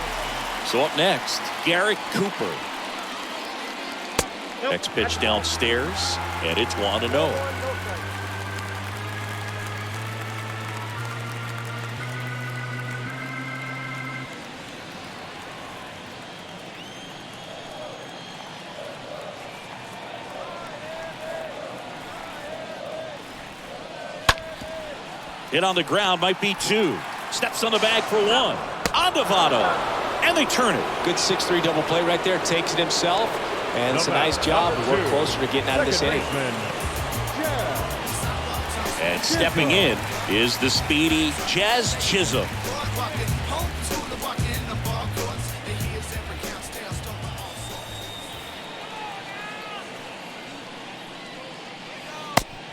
S1: So up next, Garrett Cooper. Next pitch downstairs, and it's 1-0. Hit on the ground, might be 2. Steps on the bag for 1. On to Votto, and they turn it.
S2: Good 6-3 double play right there. Takes it himself, and it's a nice job to work closer to getting out of this inning.
S1: And stepping in is the speedy Jazz Chisholm.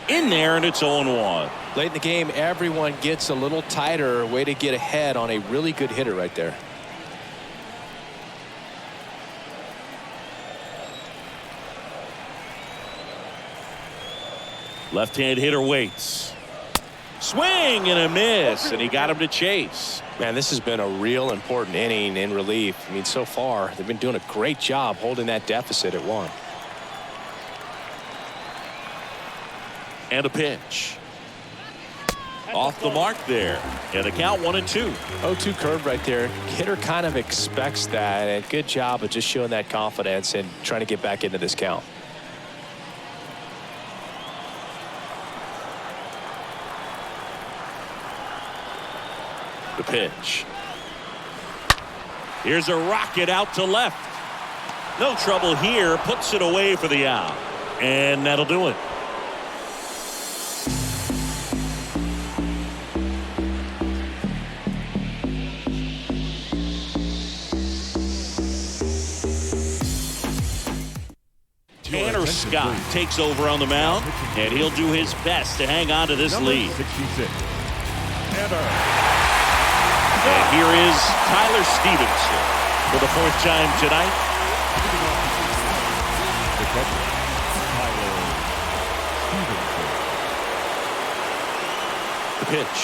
S1: in there, and it's 0-1.
S2: Late in the game, everyone gets a little tighter. Way to get ahead on a really good hitter right there.
S1: Left-hand hitter waits. Swing and a miss, and he got him to chase.
S2: Man, this has been a real important inning in relief. I mean, so far, they've been doing a great job holding that deficit at 1.
S1: And a pitch. Off the mark there. And a count 1-2.
S2: 0-2 curve right there. Hitter kind of expects that, and good job of just showing that confidence and trying to get back into this count.
S1: The pitch. Here's a rocket out to left. No trouble here. Puts it away for the out. And that'll do it. Tanner Scott takes over on the mound, and he'll do his best to hang on to this lead.
S3: 66.
S1: And here is Tyler Stevenson for the 4th time tonight.
S3: The catcher, Tyler Stevenson.
S1: The pitch.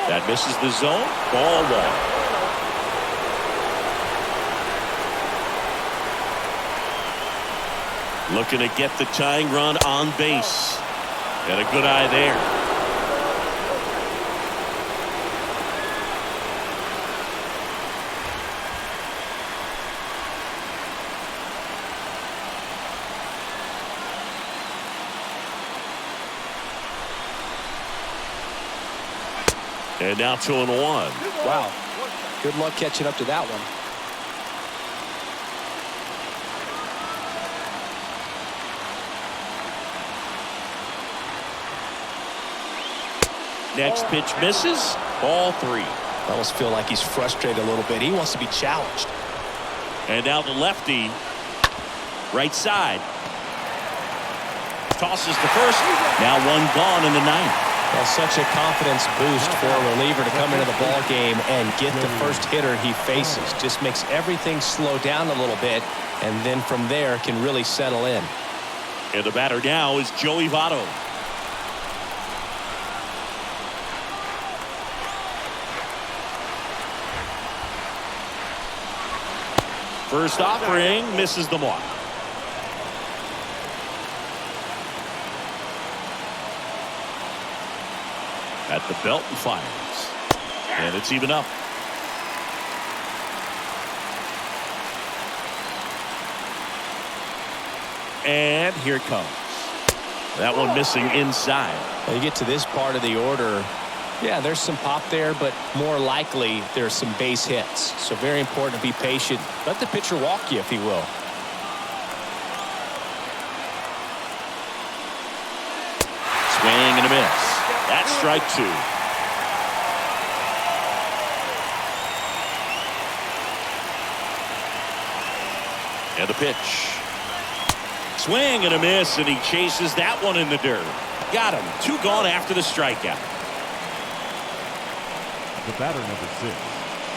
S1: That misses the zone. Ball 1. Looking to get the tying run on base. And a good eye there. And now 2-1.
S2: Wow. Good luck catching up to that one.
S1: Next pitch misses. Ball 3.
S2: I almost feel like he's frustrated a little bit. He wants to be challenged.
S1: And now the lefty. Right side. Tosses to first. Now 1 gone in the 9th.
S2: Well, such a confidence boost for a reliever to come into the ball game and get the first hitter he faces. Just makes everything slow down a little bit, and then from there can really settle in.
S1: And the batter now is Joey Votto. First offering misses the mark. At the belt and fires. And it's even up. And here it comes. That one missing inside.
S2: When you get to this part of the order, yeah, there's some pop there, but more likely there's some base hits. So very important to be patient. Let the pitcher walk you, if he will.
S1: Swing and a miss. That's strike 2. And a pitch. Swing and a miss, and he chases that one in the dirt. Got him. 2 gone after the strikeout.
S3: The batter number 6,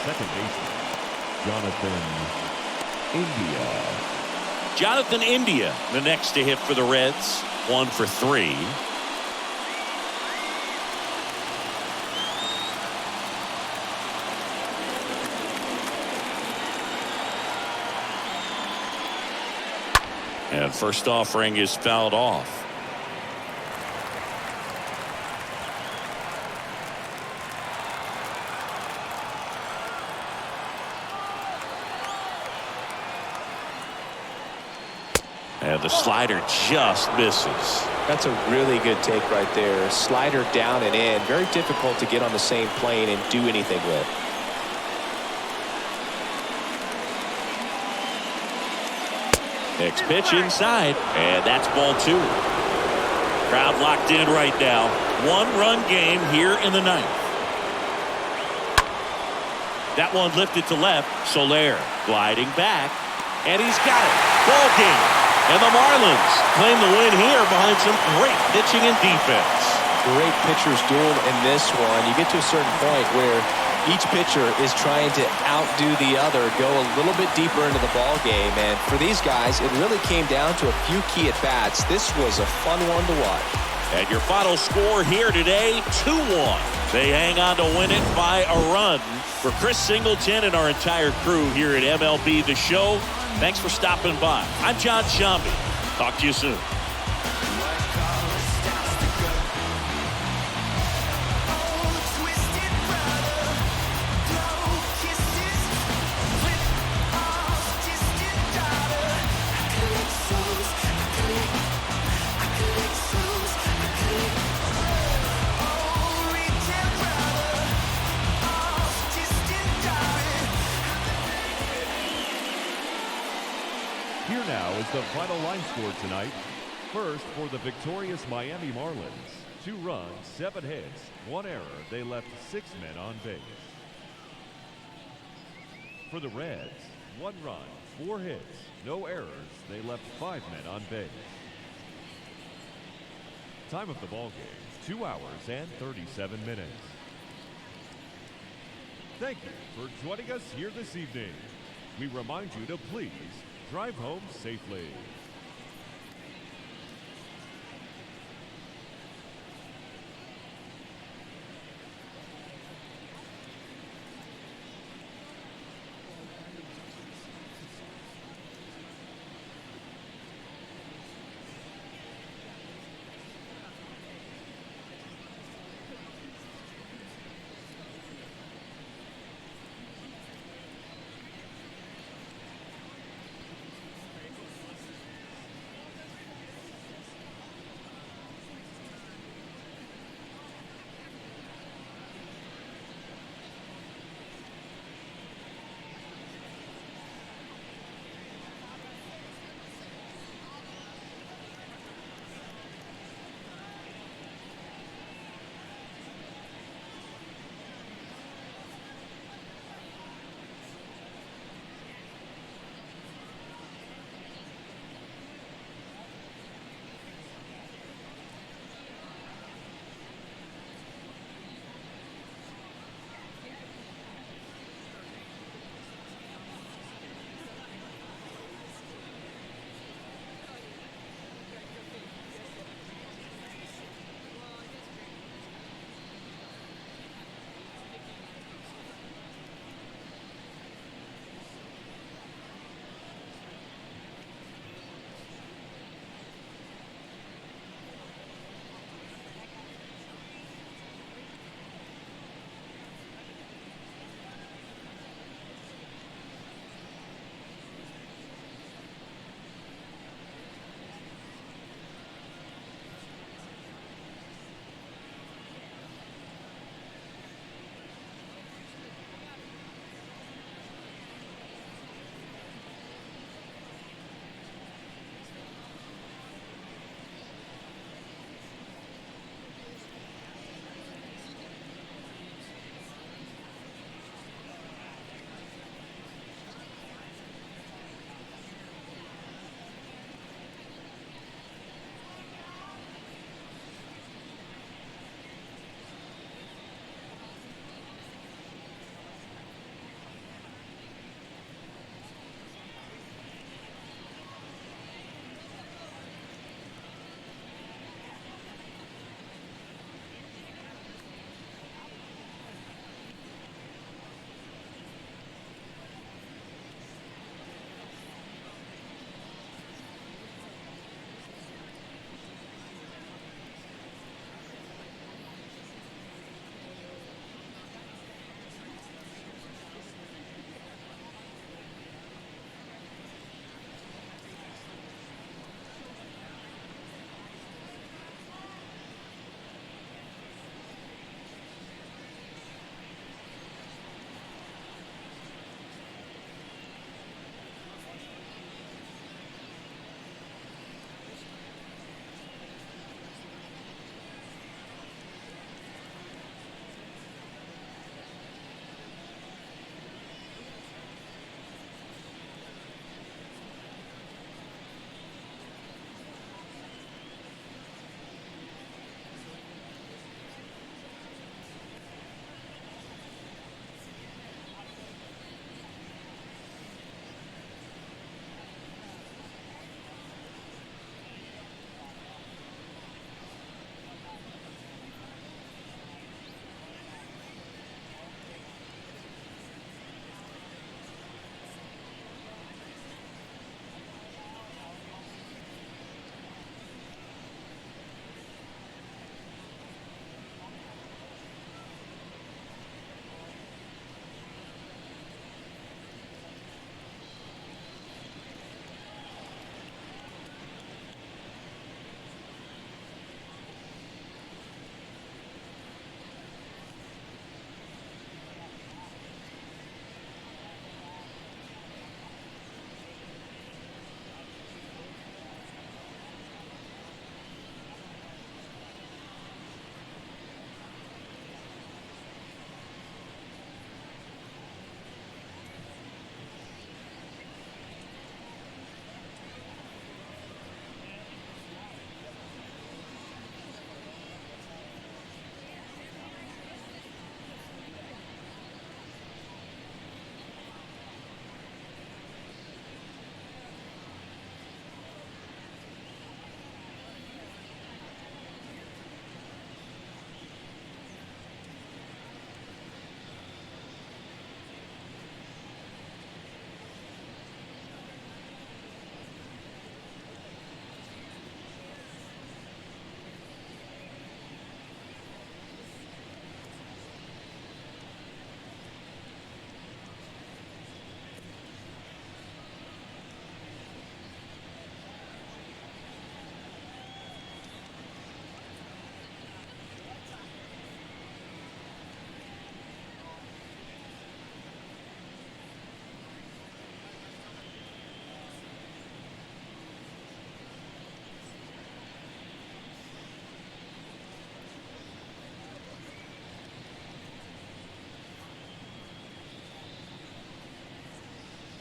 S3: second baseman, Jonathan India.
S1: Jonathan India, the next to hit for the Reds. 1 for 3. And first offering is fouled off. And the slider just misses.
S2: That's a really good take right there. Slider down and in. Very difficult to get on the same plane and do anything with.
S1: Next pitch inside, and that's ball 2. Crowd locked in right now. 1-run game here in the 9th. That one lifted to left. Soler gliding back, and he's got it. Ball game. And the Marlins claim the win here behind some great pitching and defense.
S2: Great pitchers duel in this one. You get to a certain point where each pitcher is trying to outdo the other, go a little bit deeper into the ball game. And for these guys, it really came down to a few key at-bats. This was a fun one to watch.
S1: And your final score here today, 2-1. They hang on to win it by a run. For Chris Singleton and our entire crew here at MLB The Show, thanks for stopping by. I'm John Shambi. Talk to you soon.
S3: Here now is the final line score tonight. First, for the victorious Miami Marlins, 2 runs, 7 hits, 1 error. They left 6 men on base. For the Reds, 1 run, 4 hits, no errors. They left 5 men on base. Time of the ball game, 2 hours and 37 minutes. Thank you for joining us here this evening. We remind you to please drive home safely.